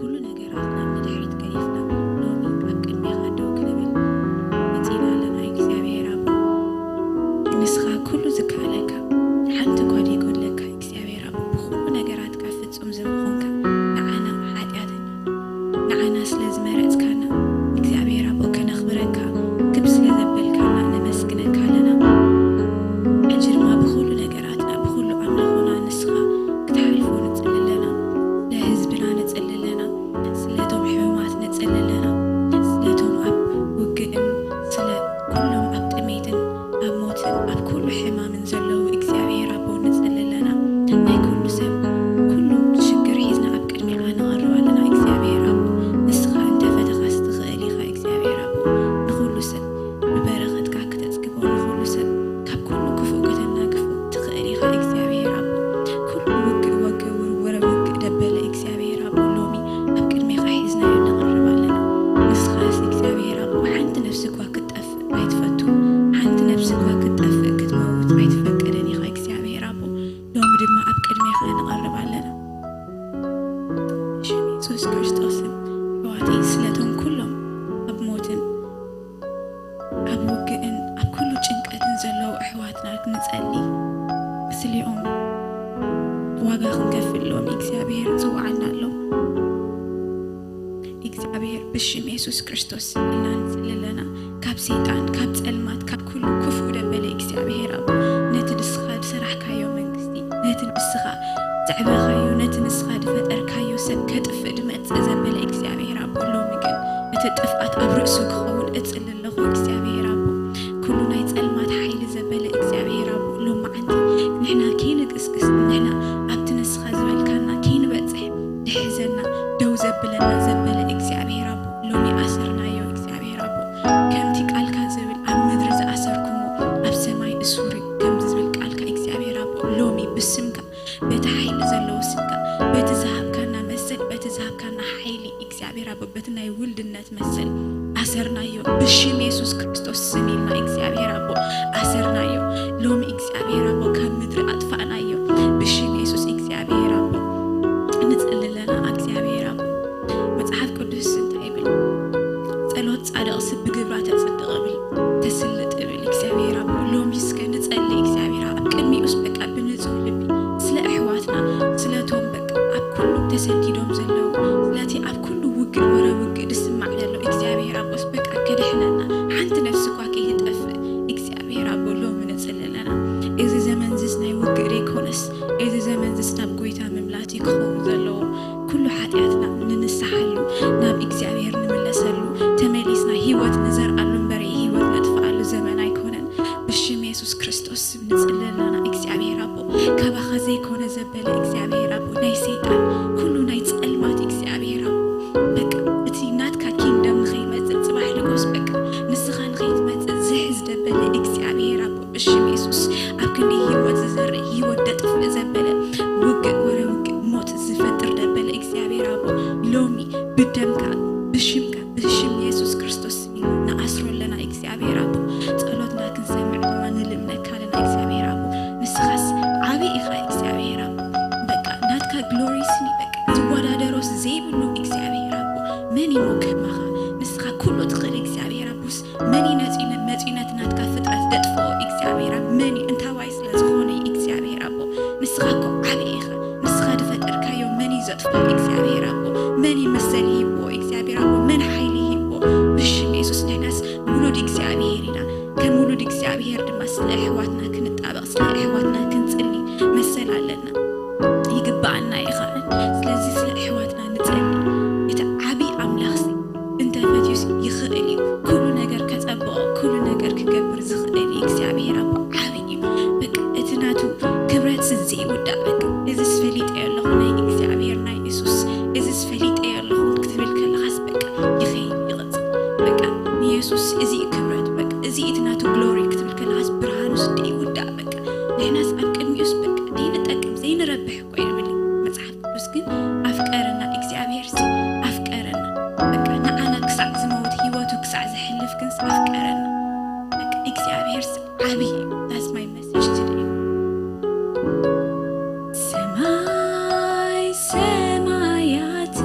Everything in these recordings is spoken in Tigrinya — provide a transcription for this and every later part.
كل ነገራትና መድሕሪት ገሊፍና ሎሚ ኣብ ቅድሚኻ ደው ክንብል መፂና ኣለና እግዚኣብሔር ኣቦ ንስኻ ኩሉ ዝከኣለካ ሓንቲ እኳ ዘይጎድለካ እግዚኣብሔር ኣቦ ብኩሉ ነገራትካ ፍጹም ዝኾንካ ንዓና ሓጢኣተኛ ንዓና ስለ ዝመረፅካና እግዚኣብሔር ኣቦ ከነኽብረካ ክብ ስለ ዘበልካና ነመስግነካ ኣለና ሕጂ ድማ ብኩሉ ነገራትና ብኩሉ ኣምልኾና ንስኻ ክትሓልፎ ንፅሊ ኣለና ለህዝብና ንፅሊ ኣለና ስለቶም ሕሙማት ንፅሊ ኣለና ስለቶም ኣብ ውግእን ስለ ኩሎም ኣብ ጥሜትን ኣብ ሞትን ኣብ ኩሉ ሕማምን ዘለዉ እግዚኣብሔር ኣቦ ንፅሊ ኣለና ናይ ኩሉ ሰብ ኩሉ ሽግር ሒዝና ኣብ ቅድሚኻ ንቐርብ ኣለና እግዚኣብሔር ኣቦ ንስኻ እንተፈተኻስ ትኽእል ኢኻ እግዚኣብሔር ኣቦ ንኩሉ ሰብ ብበረኸትካ ክተፅግቦ ንኩሉ ሰብ ካብ ኩሉ ክፉእ ከተናግፎ ትኽእል ኢኻ እግዚኣብሔር ኣቦ ኩሉ ውግእ ውርወረ ውግእ ደበለ እግዚኣብሔር ኣቦ ሎሚ ኣብ ቅድሚኻ ሒዝናዮ ንቐርብ ኣለና ንስኻስ እግዚኣብሔር ኣቦ ሓንቲ ነፍሲ እኳ ክትጠፍእ ኣይትፈቱ ሓንቲ ነፍሲ እኳ ክትጠፍእ ክትመውት ኣይትፈቅድን ኢኻ እግዚኣብሔር ኣቦ ሎሚ ድማ ኣብ ቅድሚኻ ንቐርብ ኣለና ሽም ኢየሱስ ክርስቶስን ሕዋተይ ስለቶም ኩሎም ኣብ ሞትን ኣብ ውግእን ኣብ ኩሉ ጭንቀትን ዘለዉ ኣሕዋትና ንፀሊ ስሊኦም ዋጋ ክንከፍሎም እግዚኣብሔር ፅዋዕና ኣሎ እግዚኣብሔር ብሽም ኢየሱስ ክርስቶስ ኢልና ንፅሊ ኣለና ካብ ሰይጣን ካብ ፀልማት ካብ ኩሉ ክፉእ ደበለ እግዚኣብሔር ኣቦ ነቲ ንስኻ ዝሰራሕካዮ መንግስቲ ነቲ ንስኻ ዘዕበኻዮ ነቲ ንስኻ ዝፈጠርካዮ ሰብ ከጥፍእ ድመፅእ ዘበለ እግዚኣብሔር ኣቦ ሎሚ ግን እቲ ጥፍኣት ኣብ ርእሱ ክኸውን እፅሊ ኣለኹ እግዚኣብሔር ኣቦ ኩሉ ናይ ፀልማት ሓይሊ ዘበለ እግዚኣብሔር ኣቦ ሎሚ ዓንቲ ንሕና ከይንቅስቅስ ንሕና ኣብቲ ንስኻ ዝበልካና ከይንበፅሕ ድሕዘና ደው ዘብለና ዘበለ እግዚኣብሔር ኣቦ ሎሚ ኣሰርናዮ እግዚኣብሔር ኣቦ ከምቲ ቃልካ ዝብል ኣብ ምድሪ ዝኣሰርኩሞ ኣብ ሰማይ እሱሪ ከምቲ ዝብል ቃልካ እግዚኣብሔር ኣቦ ሎሚ ብስምካ በቲ ሓይሊ ዘለዎ ስምካ በቲ ዝሃብካና መሰል በቲ ዝሃብካና ሓይሊ እግዚኣብሔር ኣቦ በቲ ናይ ውልድነት መሰል ኣሰርናዮ ብሽም ኢየሱስ ክርስቶስ ስም ኢልና እግዚኣብሔር ኣቦ ኣሰርናዮ ሎሚ እግዚኣብሔር ኣቦ ካብ ምድሪ ኣጥፋእናዮ ብሽም ኢየሱስ እግዚኣብሔር ኣቦ ንፅሊ ኣለና እግዚኣብሔር ኣቦ መፅሓፍ ቅዱስ እንታይ ይብል ጸሎት ጻድቕ ሰብ ብግብራ ተጽድቕ ብል ተስልጥ ብል እግዚአብሔር ኣቦ ሎሚ እስከ ንጸሊ እግዚአብሔር ኣብ ቅድሚኡስ በቃ ብንጹህ ልቢ ስለ ኣሕዋትና ስለቶም በቃ ኣብ ኩሉ ተሰዲዶም ዘለዉ ስለቲ ኣብ ኩሉ ውግእ ወረ ውግእ ድስማዕ ዘሎ እግዚአብሔር ኣቦስ በቃ ከድሕነና ሓንቲ ነፍሲ እኳ ከይትጠፍእ እግዚአብሔር ኣቦ ሎሚ ንጽሊ ኣለና እዚ ዘመን ዝስ ናይ ውግእ ዘይኮነስ እዚ ዘመን ዝስ ናብ ጎይታ ምምላቲ ክኸውን ዘለዎ ኩሉ ሓጢኣትና ንንስሓሉ ናብ እግዚአብሔር ንምለሰሉ ተመሊስና ህይወት ንዘርኣሉ እምበር ህይወት ነጥፍኣሉ ዘመን ኣይኮነን ብሽም ኢየሱስ ክርስቶስ ንጽሊ ኣለና እግዚአብሔር ኣቦ ካባኻ ዘይኮነ ዘበለ እግዚአብሔር ኣቦ ናይ ሰይጣን ኩሉ ናይ ጸልማት እግዚአብሔር ኣቦ በቃ እቲ ናትካ ኪንግደም ንኸይመጽእ ጽባሕ ንጎስ በቃ ንስኻ ንኸይትመጽእ ዝሕዝ ደበለ እግዚአብሔር ኣቦ ብሽም ኢየሱስ ኣብ ክንዲ ህይወት ዝዘርእ ህይወት ደጥፍእ ዘበለ ውግእ ወረ ውግእ ሞት ዝፈጥር ደበለ እግዚአብሔር ኣቦ ሎሚ ብደምካ ብሽምካ ብሽም ኢየሱስ ክርስቶስ ንኣስሮ ኣለና እግዚአብሔር ኣቦ ጸሎትና ክንሰምዕ ድማ ንልምነካ ኣለና እግዚአብሔር ኣቦ ንስኻስ ዓብይ ኢኻ እግዚአብሔር ኣቦ በቃ ናትካ ግሎሪ ስኒ በቃ ዝወዳደሮስ ዘይብሉ እግዚአብሔር ኣቦ መን ይሞክማኻ ንስኻ ኩሉ ትኽእል እግዚአብሔር ኣቦስ መን መፂነት ናትካ ፍጥረት ደጥፍኦ እግዚአብሔር ኣቦ መን እንታዋይ ስለ ዝኾነ እግዚአብሔር ኣቦ ንስኻ እኮ ዓብይ ኢኻ ንስኻ ድፈጠርካዮ መን ዘጥፍኦ እግዚአብሔር ኣቦ መን ይመሰል ሂብዎ እግዚአብሔር ኣቦ መን ሓይሊ ሂብዎ ብሽም ኢየሱስ ንሕናስ ውሉድ እግዚአብሔር ኢና ከም ውሉድ እግዚአብሔር ድማ ስለ ኣሕዋትና ክንጣበቕ ስለ ኣሕዋትና ክንጽሊ መሰል ኣለና ይግባአና ኢኻ ስለዚ ስለ ኣሕዋትና ንጸሊ እቲ ዓብይ ኣምላኽ እንተፈትዩስ ይኽእል እዩ ኩሉ ነገር ከጸብቆ ኩሉ ነገር ክገብር ዝኽእል እግዚአብሔር ኣቦ ዓብይ እዩ በቃ እቲ ናቱ ክብረት ዘይውዳእ በቃ እዚ ስፈሊጠዮ ኣለኹ ናይ እግዚአብሔር ናይ ኢየሱስ እዚ ስፈሊጠዮ ኣለኹ ክትብል ከለኻስ በቃ ይኸይድ ይቕፅል በቃ ንኢየሱስ እዚ ክብረት በቃ እዚ እቲ ናቱ ግሎሪ ክትብል ከለኻስ ብርሃኑስ ዘይውዳእ በቃ ንሕናስ ኣብ ቅድሚኡስ በቃ ዘይንጠቅም ዘይንረብሕ እኮ ይብል መጽሓፍ ቅዱስ ግን ኣፍቀረና እግዚአብሔር ኣፍቀረና በቃ ንዓና ክሳዕ ዝመውት ህይወቱ ክሳዕ ዝሕልፍ ክንስ ኣፍቀረና በቃ እግዚአብሔር ዓብይ እዩ that's my message today ሰማይ ሰማያት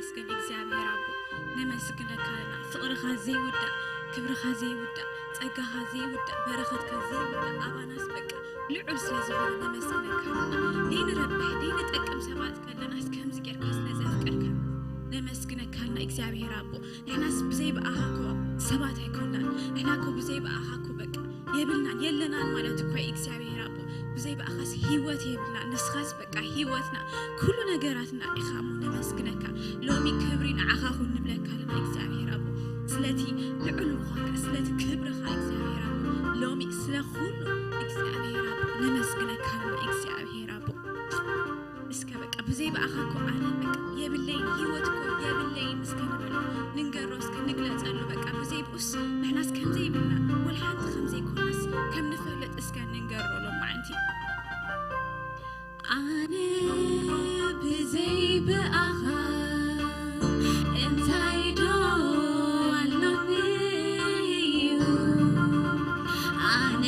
ተመስገን እግዚአብሔር አቦ ነመስግነካ ለና ፍቅርካ ዘይውዳእ ክብርካ ዘይውዳእ ጸጋኻ ዘይውዳእ በረኸትካ ዘይውዳእ ኣባናስ በቃ ልዑል ስለዝኾነ ነመስግነካ ለና ነይንረብሕ ነይንጠቅም ሰባት ከለናስ ከምዚ ጌርካ ስለዘፍቀርካ ነመስግነካ ለና እግዚአብሔር አቦ ንሕናስ ብዘይ በኣኻኮ ሰባት ኣይኮናን ንሕናኮ ብዘይ በኣኻኮ በቃ የብልናን የለናን ማለት እኮ እግዚአብሔር አቦ ብዘይ በኣኻስ ህይወት የብልና ንስኻስ በቃ ህይወትና ኩሉ ነገራትና ኢኻ እሞ ነመስግነካ ሎሚ ክብሪ ንዓኻ ኩን ንብለካ ለና እግዚአብሔር አቦ ስለቲ ልዑል ምዃንካ ስለቲ ክብርኻ እግዚአብሔር አቦ ሎሚ ስለኩሉ እግዚአብሔር አቦ ነመስግነካ ለና እግዚአብሔር አቦ እስከ በቃ ብዘይ በኣኻኮ ኣነ በቃ የብለይን ህይወት እኮ የብለይን እስከ ንበሎ ንንገሮ እስከ ንግለጸሉ በቃ ብዘይ ብኡስ ንሕናስ ከምዘይ ብልና ወልሓንቲ ከምዘይ ኮናስ ከም ንፈልጥ እስከ ንንገሮ ሎማዓንቲ ኣነ ብዘይ በኣኻ እንታይ ዶ ኣሎኒ ኣነ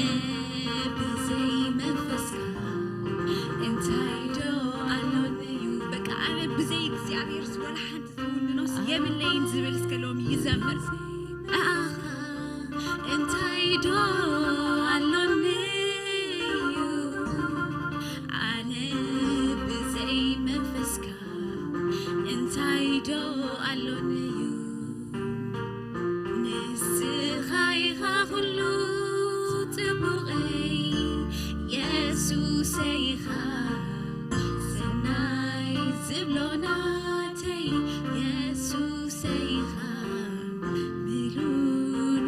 ብዘይ መንፈስካ እንታይ ዶ ኣሎኒ በቃ ኣነ ብዘይ እግዚአብሔር ወላ ሓንቲ ዝውንኖስ የብለይን ዝብል እስከ ሎሚ ይዘምር ኣኻ እንታይ ዶ ኣሎኒ ኣነ ብዘይ መንፈስካ እንታይ ዶ ኣሎኒ ንስኻ ኢኻ ኩሉ ጽቡቐይ የሱሰይ ኢኻ ሰናይ ዝብሎ ናተይ የሱሰይ ኢኻ ምሉእ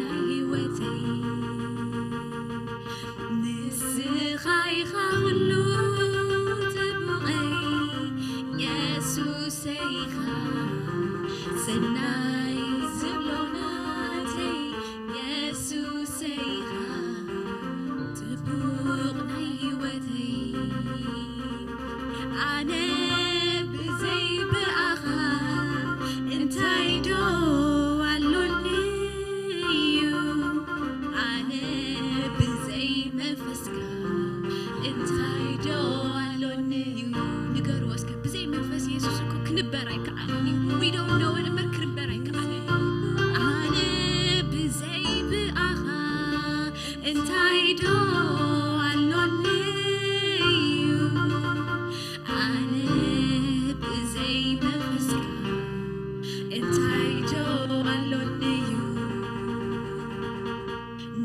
ናይ ህይወተይ ንስኻ ኢኻ ኩሉ ጽቡቐይ የሱሰይ ኢኻ ሰናይ ዝብሎ ናተይ የሱሰይ ኢኻ ጽቡቕ ናይ ህይወተይ ኣነ ብዘይ በኣኻ እንታይ ዶ ኣሎኒ ኣነ ብዘይ መንፈስካ እንታይ ዶ ኣሎኒ ንገርዎ እስከ ብዘይ መንፈስ ኢየሱስ እኮ ክንበር ኣይከኣልኒ we don't know it እምበር ክንበር ኣይከኣልኒ ኣነ ብዘይ በኣኻ እንታይ ዶ ኣሎኒ ኣነ ብዘይ መንፈስካ እንታይ ዶ ኣሎኒ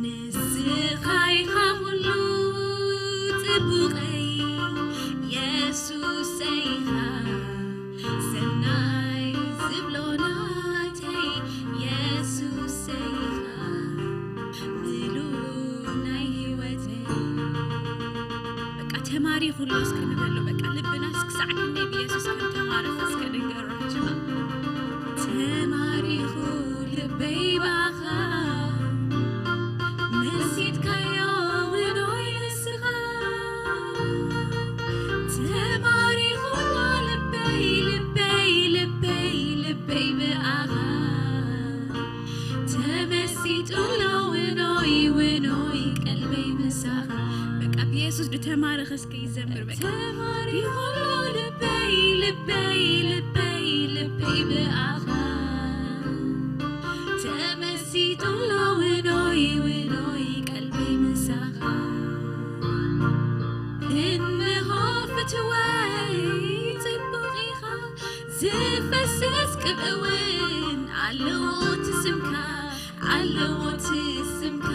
ንስኻ ኢኻ ኩሉ ጽቡቐይ የሱሰይ ኢኻ ሰናይ ዝብሎ ናተይ የሱሰይ ኢኻ ምሉእ ናይ ህይወተይ በቃ ተማሪ ኩሉ እስከ ንበሎ በቃ ልብናስ ክሳዕ ክንደይ ብኢየሱስ ከም ተማረኸ እስከ ንገራችሁ ተማሪኹ ልበይ በኣኻ መሲትካዮ ውኖይ ንስኻ ተማሪኹሎ ልበይ ልበይ ልበይ ልበይ በኣኻ ተመሲጡሎ ውኖይ ውኖይ ቀልበይ ምሳኻ በቃ ብኢየሱስ ድተማረኸ እስከ ይዘምር በቃ ተማሪኹሎ ልበይ ልበይ ልበይ ልበይ በኣኻ ተመሲጡሎ ውኖይ ውኖይ ቀልበይ ምሳኻ እንሆ ፍትወይ ጽቡቕ ኢኻ ዝፈስስ ቅብእ እውን ኣለዎ ትስምካ ኣለዎ ትስምካ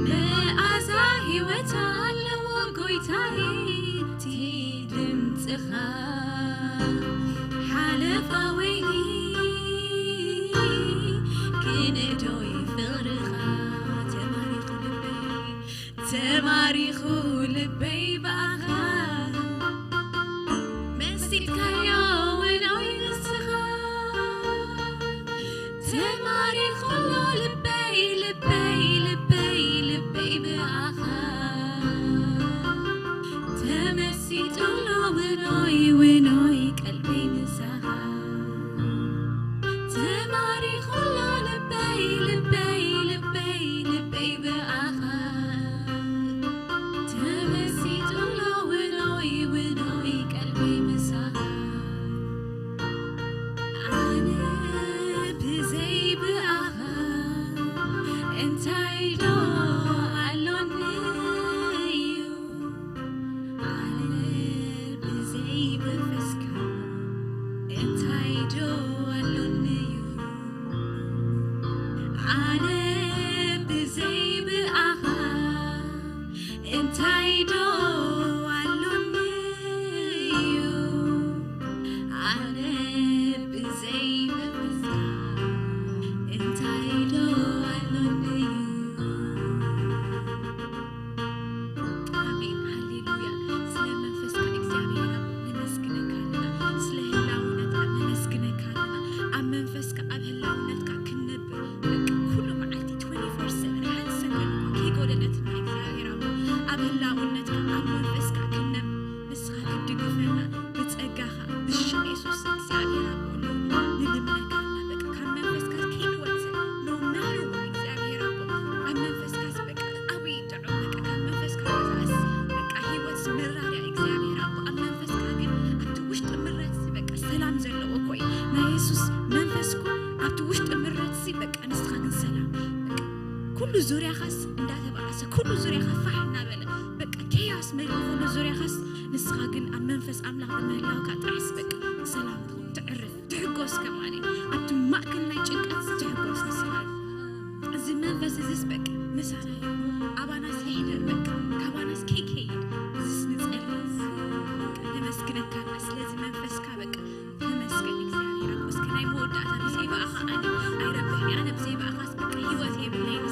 መዓዛ ህይወት ኣለዎ ጎይታዬ እቲ ድምፅኻ ሓለፋ ወይኒ ክንዶይ ፍቕርኻ ተማሪኹ ልበይ በኣኻ መሲትካዮ ውኖይ ንስኻ ተማሪኹሎ ልበይ ልበይ ልበይ ልበይ በኣኻ ተመሲጡሎ ውኖይ كل زوريا خاص እንዳተ ባዓሰ كل زوريا خفحنا بلا بقى كياس ملء كل زوريا خاص نسخاجن ام منفس املاح بمهلاو كاطرحس بقى سلام تعرف تحقوس كماني ابت ماكل لا ጭንቀት تحقوس نسال زي منفس زس بقى مسانا اباناس يحدر بقى كاباناس كيك هيد زس نصلز لمسكنك كاس لازم منفس كبقى تمسكن እግዚአብሔር አቆስ ከናይ መወዳታ بزي بقى انا አይረብኝ انا بزي بقى خاص بقى ህይወቴ ብለኝ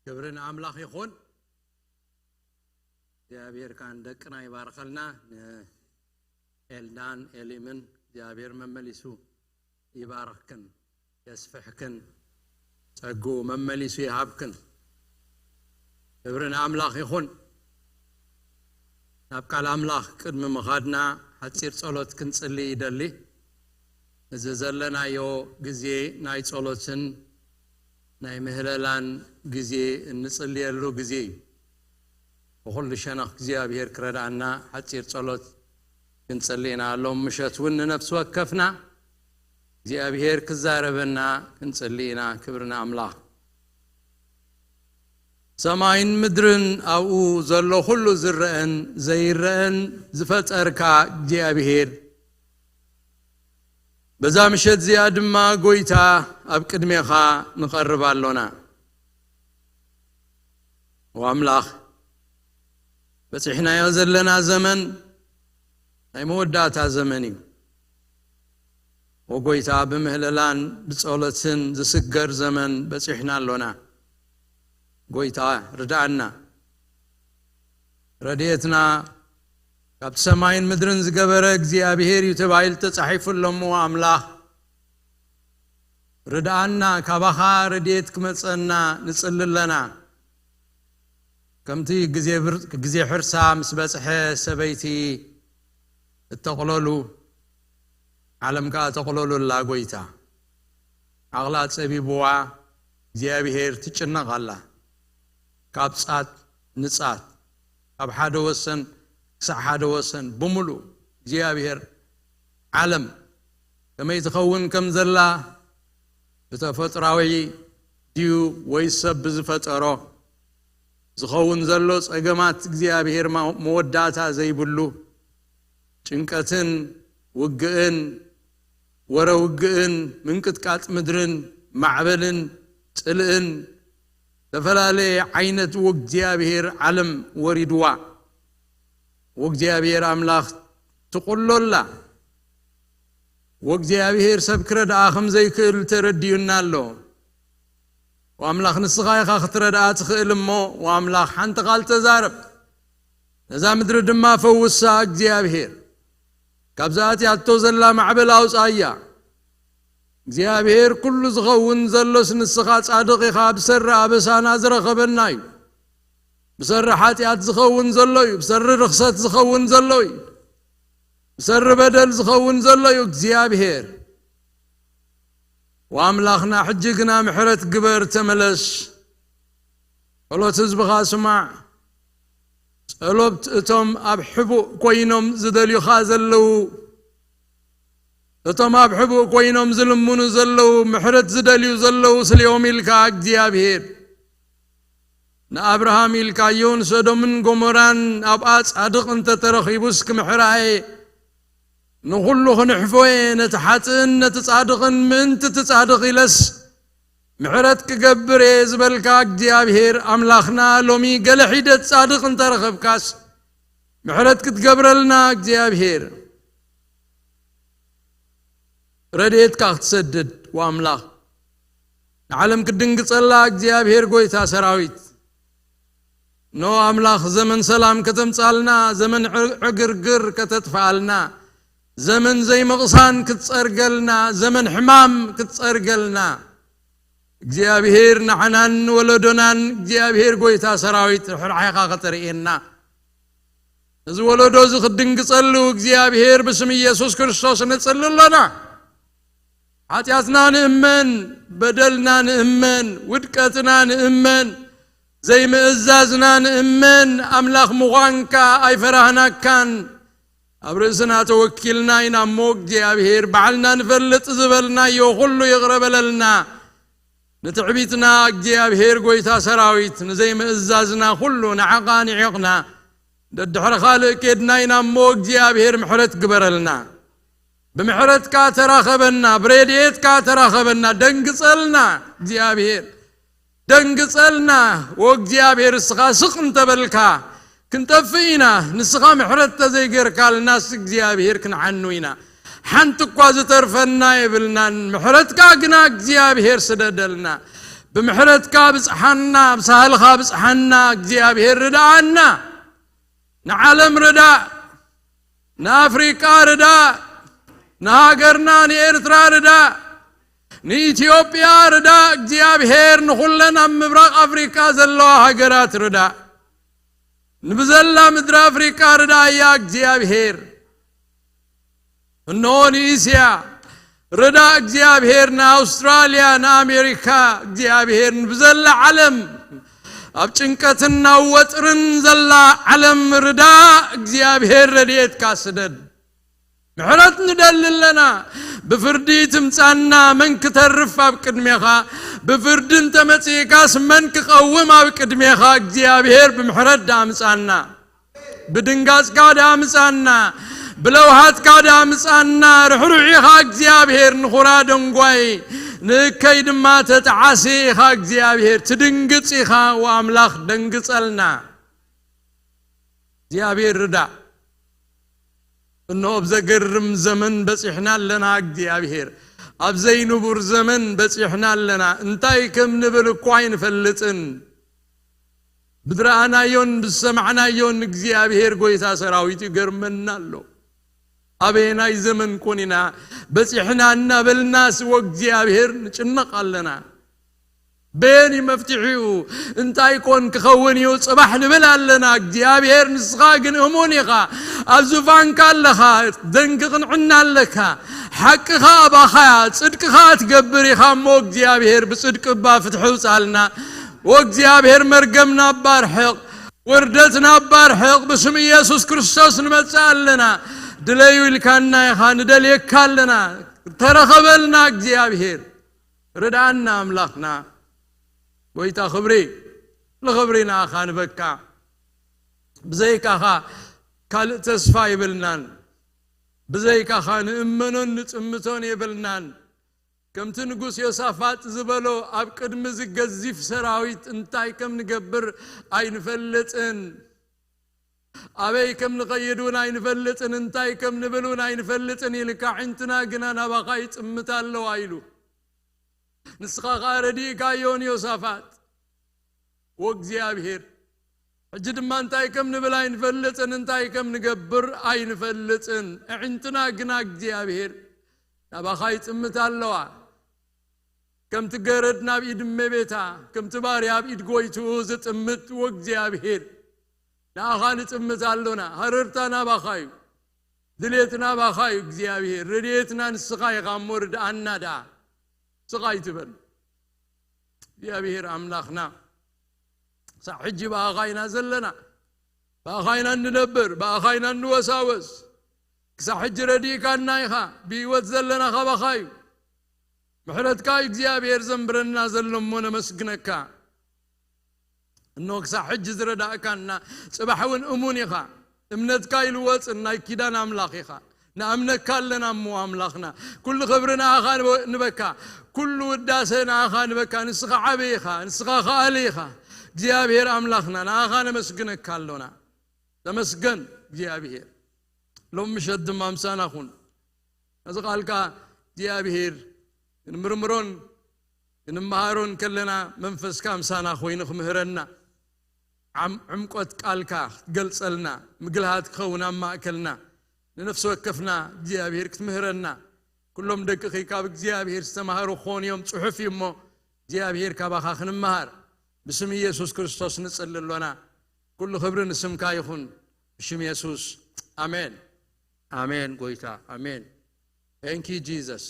كبرنا أملاخ يخون جابير كان دكنا يبارخلنا إلدان إليمن جابير ممليسو يبارخكن يسفحكن تقو ممليسو يهابكن كبرنا أملاخ يخون نبقى الأملاخ كدم مخادنا حتصير صلوت كنصلي يدلي زلنا يو جزي ناي صلوتن ناي مهللان جزي نصلي له جزي وكل شنخ እግዚአብሔር ክረዳና حتصير صلوت كنصلينا لهم مشت ون نفس وكفنا እግዚአብሔር كزاربنا كنصلينا كبرنا أملاخ سماين مدرن أو زلو كل زرن زيرن زفتركا እግዚአብሔር بزا مشت زياد ما قويتا أبقدميخا نقرب اللونا وأملاخ بس إحنا يوزلنا زمن أي موداتا زمني وقويتا بمهللان بصولتن زسقر زمن بس إحنا اللونا قويتا ردعنا رديتنا كاب سماين مدرن زقبرك እግዚአብሔር يتبايل تصحيف اللهم وأملاخ ردانا كابخا رديت كمصنا نصللنا كمتي غزي حرسا مسبصح سبيتي التقللو عالم كا تقللو لا غويتا عقلات صبيبوا እግዚአብሔር ትጭነቃላ ካብጻት ንጻት ካብ ሓደ ወሰን ክሳብ ሓደ ወሰን ብሙሉ እግዚአብሔር ዓለም ከመይ ትኸውን ከም ዘላ ብተፈጥራዊ ዲዩ ወይ ሰብ ዝፈጠሮ ዝኸውን ዘሎ ጸገማት እግዚአብሔር መወዳታ ዘይብሉ ጭንቀትን ውግእን ወረውግእን ምንቅጥቃጥ ምድርን ማዕበልን ጽልእን ተፈላለየ ዓይነት ወእግዚአብሔር ዓለም ወሪድዋ ወእግዚአብሔር አምላኽ ትቆሎላ ወእግዚአብሔር ሰብ ክረዳኣ ከም ዘይክእል ተረድዩና ኣሎ ወአምላኽ ንስኻ ኢኻ ክትረዳኣ ትኽእል እሞ ወአምላኽ ሓንቲ ቃል ተዛረብ ነዛ ምድሪ ድማ ፈውሳ እግዚአብሔር ካብዛት ያቶ ዘላ ማዕበል አውጻያ እግዚአብሔር ኩሉ ዝኸውን ዘሎስ ንስኻ ጻድቕ ኢኻ ብሰራ አበሳና ዝረኸበና እዩ ብሰራ ኃጢአት ዝኸውን ዘሎ እዩ ብሰራ ርኽሰት ዝኸውን ዘሎ እዩ ብሰራ በደል ዝኸውን ዘሎ እዩ እግዚአብሔር ወአምላኽና ሕጅግና ምሕረት ግበር ተመለስ ጸሎት ህዝብኻ ስማዕ ጸሎት እቶም ኣብ ሕቡእ ኮይኖም ዝደልዩኻ ዘለው እቶም ኣብ ሕቡእ ኮይኖም ዝልምኑ ዘለው ምሕረት ዝደልዩ ዘለው ስልዮም ኢልካ እግዚአብሔር ንአብርሃም ኢልካዮን ሶዶምን ጎሞራን ኣብኣ ጻድቕ እንተተረኺቡስ ክምሕራየ ንኹሉ ክንሕፎየ ነቲ ሓጥእን ነቲ ጻድቕን ምእንቲ ትጻድቕ ኢለስ ምሕረት ክገብር ዝበልካ እግዚአብሔር አምላኽና ሎሚ ገለ ሒደት ጻድቕ እንተረኸብካስ ምሕረት ክትገብረልና እግዚአብሔር رديت كاختسدد واملاخ عالم كدنقصلا እግዚአብሔር ጎይታ ሰራዊት نو املاخ زمن سلام كتمصالنا زمن عقرقر كتطفالنا زمن زي مقصان كتصرقلنا زمن حمام كتصرقلنا እግዚአብሔር نحنان ولدنان እግዚአብሔር ጎይታ ሰራዊት حقيقة قطرئنا እዚ ወለዶ ዝክድንቅጸሉ እግዚአብሔር በስም ኢየሱስ ክርስቶስ ነጽልለና ኃጢአትና ንእመን በደልና ንእመን ውድቀትና ንእመን ዘይምእዛዝና ንእመን አምላኽ ምዃንካ ኣይፈራህናካን ኣብ ርእስና ተወኪልና ኢና እሞ እግዚአብሔር ባዕልና ንፈልጥ ዝበልናዮ ኩሉ ይቕረበለልና ንትዕቢትና እግዚአብሔር ጎይታ ሰራዊት ንዘይምእዛዝና ኩሉ ንዓኻ ንዒቕና ددحر خالق كيدنا مو እግዚአብሔር ምሕረት ግበረልና በምሕረትካ ተራኸበና ብረድኤትካ ተራኸበና ደንግጸልና እግዚአብሔር ደንግጸልና ወእግዚአብሔር ስኻ ስቕ እንተበልካ ክንጠፍኢና ንስኻ ምሕረት ተዘይገርካልናስ እግዚአብሔር ክንዓኑይና ሓንቲ እኳ ዝተርፈና ይብልናን ምሕረትካ ግና እግዚአብሔር ስደደልና በምሕረትካ ብጽሓና ብሳህልኻ ብጽሓና እግዚአብሔር ርዳአና نعلم ردا نافريقا ردا نهاجرنا نيرترا ردا نيثيوبيا ردا እግዚአብሔር نخلنا مبرق افريقا زلوا هاجرات ردا نبزلا مدر افريقا ردا يا እግዚአብሔር انونيسيا ردا እግዚአብሔር نا استراليا نا امريكا እግዚአብሔር نبزلا عالم ኣብ ጭንቀትና ወጥርን ዘላ ዓለም ርዳ እግዚአብሔር ረድኤት ካስደድ ምሕረት ንደልለና በፍርዲ ትምጻና መንክ ተርፍ ኣብ ቅድሜኻ በፍርድን ተመጽኢካስ መንክ ቀውም ኣብ ቅድሜኻ እግዚአብሔር በምሕረት ዳምጻና በድንጋጽ ዳምጻና ብለውሃት ዳምጻና ርሕሩዒኻ እግዚአብሔር ንኹራ ደንጓይ ንከይድ ما تتعاسيخا እግዚአብሔር ትድንግጽኻ ወአምላኽ ደንግጸልና እግዚአብሔር ርዳ እንሆ በዘገርም ዘመን በጽሕና ለና እግዚአብሔር ኣብ ዘይንቡር ዘመን በጽሕና ለና እንታይ ከም ንብል እኮ አይንፈልጥን ብድራናዮን ብሰማዕናዮን እግዚአብሔር ጎይታ ሰራዊት ይገርመናሎ أبينا زمن كوننا بس إحنا نبلناس وإግዚአብሔር نጭنق لنا بيني مفتحيو انت يكون كخونيو صباح نبل لنا እግዚአብሔር نسخا ግን همونيخا أزفان كاللخا دنققن عنا لكا حقخا باخا صدقخا تقبريخا مو እግዚአብሔር بصدق بافتحو صالنا وإግዚአብሔር مرقمنا بارحق وردتنا بارحق باسم يسوع كريستوس نمصالنا دليو لكنا يخان دليك كالنا ترخبلنا እግዚአብሔር ردعنا أملاخنا ويتا خبري لخبرينا خان بكا بزيك أخا كال تسفا يبلنان بزيك خان امنون نتمتون يبلنان كم تنقص يوسافات زبلو أبقد مزق الزيف سراويت انتاي كم نقبر اين فلتن أبي كم نقيدون اين فلتن انتاي كم نبلون اين فلتن يلكا عندنا قنانا بقايت امتالو ايلو نسخا غاردي كايون يوسافات وإግዚአብሔር እጅድ ማንታይ ከም ንበላ ይንፈልጽን እንታይ ከም ንገብር አይንፈልጽን እንትና ግና እግዚአብሔር ናባኻይ ጽምታለዋ ከም ትገረድ ናብ ኢድመ ቤታ ከም ትባርያብ ኢድ ጎይቱ ዝጥምት ወእግዚአብሔር ናኻን ጽምታለና ሀረርታና ባኻይ ድሌትና ባኻይ እግዚአብሔር ረድኤትና ንስኻ ይጋሞርድ አናዳ ስቃይትበል እግዚአብሔር አምላኽና صحجي باخاينا زلنا باخاينا ندبر باخاينا نوساوس صحج رديك النايخا بيوت زلنا خبخاي محرتك እግዚአብሔር زنبرنا زلمون مسكنكا انك صحج زرداكنا صباحون امونيخا امنتك يلوص ان كيدان املاخيخا نامنك لنا مو املاخنا كل خبرنا اخان نبكا كل وداسنا اخان نبكا نسخ عبيخا نسخ خاليخا እግዚአብሔር አምላክና ናኻነ መስግነክ ካለውና ተመስገን እግዚአብሔር ለምሸድ ማምሳናኹን አዝቃልካ እግዚአብሔር እንምርምሮን እንማሃሮን ከለና መንፈስካ አምሳና ኾይንኽ ምህረና عمقت ቃልካ ገልጸልና ምግልሃት ከውና ማእከልና ለነፍስ ወከፍና እግዚአብሔር ክትምህረና ኩሎም ደቅኺ ካብ እግዚአብሔር ዝተማሃሩ ኾንዮም ጽሑፍ ይሞ እግዚአብሔር ካባኻ ክንማሃር بسم يسوع كريستوس نصلي لنا كل خبر نسمك يكون بسم يسوع آمين آمين قويتا آمين thank you Jesus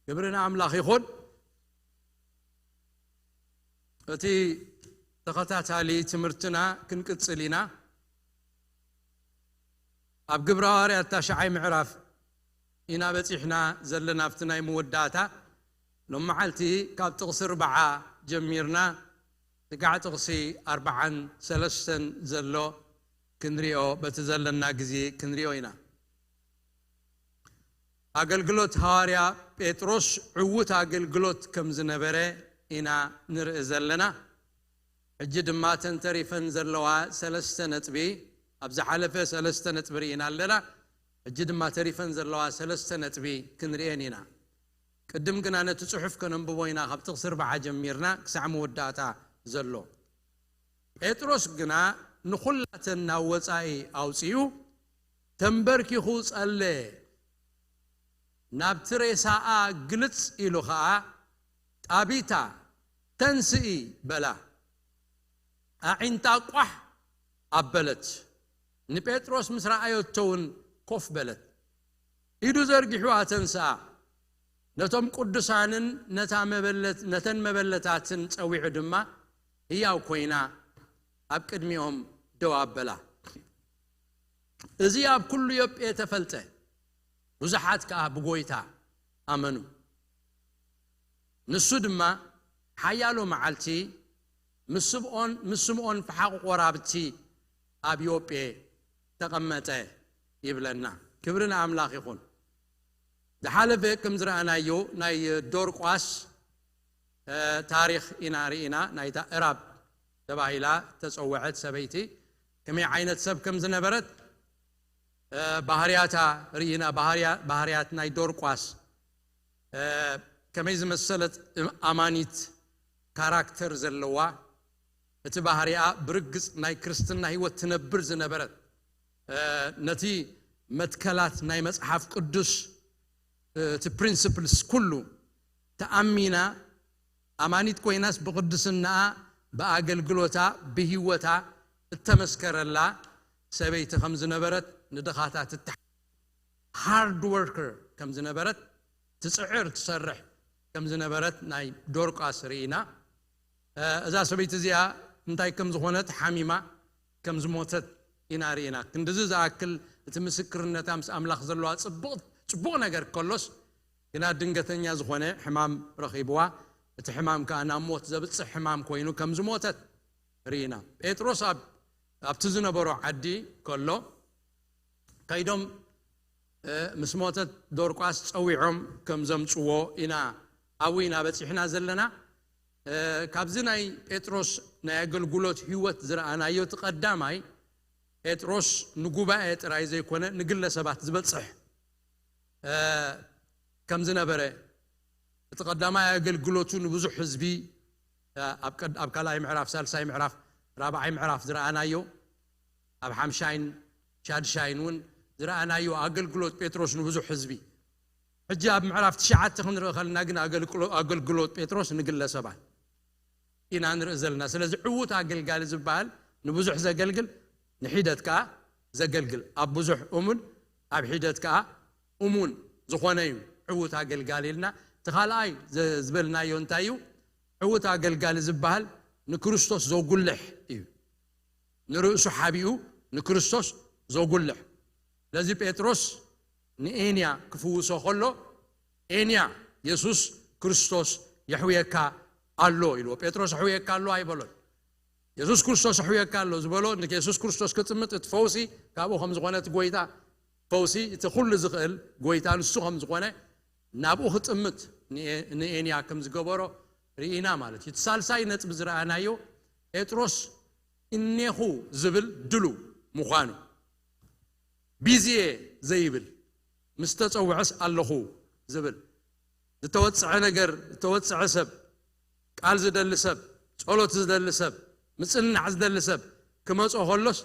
قبرنا عملاخ يخون أتي تقطعت علي تمرتنا كنكتسلينا أب قبراري التاشعي معرف إنا بتحنا زلنا فتنا موداتا لما حالتي كاب تغسر 4 جميرنا تقع تغسي 4 3 زلو كنريو بتزلنا جزي كنريو هنا أقلقلوت هاريا بيتروس عوت أقلقلوت كم زنبرة إنا نرزلنا الجد ما تنتريفن زلوا 3 نتبي أبزح حلفة 3 نتبري إنا لنا الجد ما تريفن زلوا 3 نتبي كنرينينا قدم كنا نتصحف كننبوينا خب تغسر 4 جميرنا كسع موداتا زلو بيتروس كنا نخلتنا وصاي اوصيو تنبركي خوص الله نابتري ساعة قلص إلوخا طابيتا تنسئي بلا أعنتا قح أبلت نبيتروس مسرع أيوتون كوف بلت إيدو زرقي حوها تنسى نتم قدسانن نتن مبلتاتن تسوي عدما هي وكوينا أب قدميهم دواب بلا إذي أب كل يوب يتفلته وزحات كأب قويتا أمنوا نسودما حيالو معالتي مسمعون فحق ورابتي أب يوب تقمته يبلنا كبرنا أملاخ يخون دحالة كم زرعنا يو ناي دور قواس تاريخ إنارينا ناي إراب تبايلا تسوعت سبيتي كمي عينت سب كم زنبرت بحرياتا رينا بحريات ناي دور قواس كمي زمسلت أمانيت كاركتر زلوا اتباهريا برقص ناي كريستنا هيوت تنبر زنبرت نتي متكلات ناي مصحف قدس ت principles كله تأمينا أمانيت كويناس بقدسنا بأجلجلوتا بهيوتا التمسكر الله سبيت خمس نبرت ندخاتات hard worker كم زنبرت تسعر تسرح كم زنبرت ناي دورك أسرينا إذا سبيت زيها نتاي كم زخونت حميمة كم زموتت إنارينا كندزز أكل تمسكرنا تامس أملاخ زلوات صبوغ نجر كلش كنا دنجتنيا زخونة حمام رخيبوا الحمام كان موت زبط حمام كوينو كم زموتت رينا بيتروس أبتزنا برو عدي كله كيدم مسموتت دورقاس تصويعهم كم زمصو إنا أوينا بس إحنا زلنا كابزناي بيتروس نايقل قلوت هيوت زرعنا يتقداماي بيتروس نقوبا اتراي زي كونه نقل سبات زبط صح كم زنا بري تقداماي يقل قلوتو نبزو حزبي أبكالاي معراف سالساي معراف رابعي معراف زرعنا يو أب حمشاين شاد شاينون زرعنا يو أقل قلوت بيتروس نبزو حزبي حجاب معراف تشعات تخنر خلنا قنا أقل قلوت بيتروس نقل سبات إن أنا نزلنا سلز عوت أقل قال زبال نبزح زقلقل نحيدت كا زقلقل أبزح أمون أبحيدت كا أمون زخوانيو عوت أقل قال لنا تخالاي زبلنا يونتايو عوت أقل قال زبال نكريستوس زوجلح إيو نرؤس حبيو نكريستوس زوجلح لازم بيتروس نينيا كفوسو خلو إنيا يسوس كريستوس يحويكا الله إلو بيتروس حويك الله أي بلون يسوع كريستوس حويك الله زبلون نك يسوع كريستوس كتمت تفوسي كابو خمس قنات قويتا فوسي تخل زقل قويتا نسو خمس قنات نابو ختمت نينيا كم زقبرو رينا مالت يتسالساي نت بزرعنا يو بيتروس إنيخو زبل دلو مخانو بيزي زيبل مستتصوعس الله زبل توسع نجر توسع سب قال زدل سب صلوت زدل سب مصنع زدل سب كما صخلص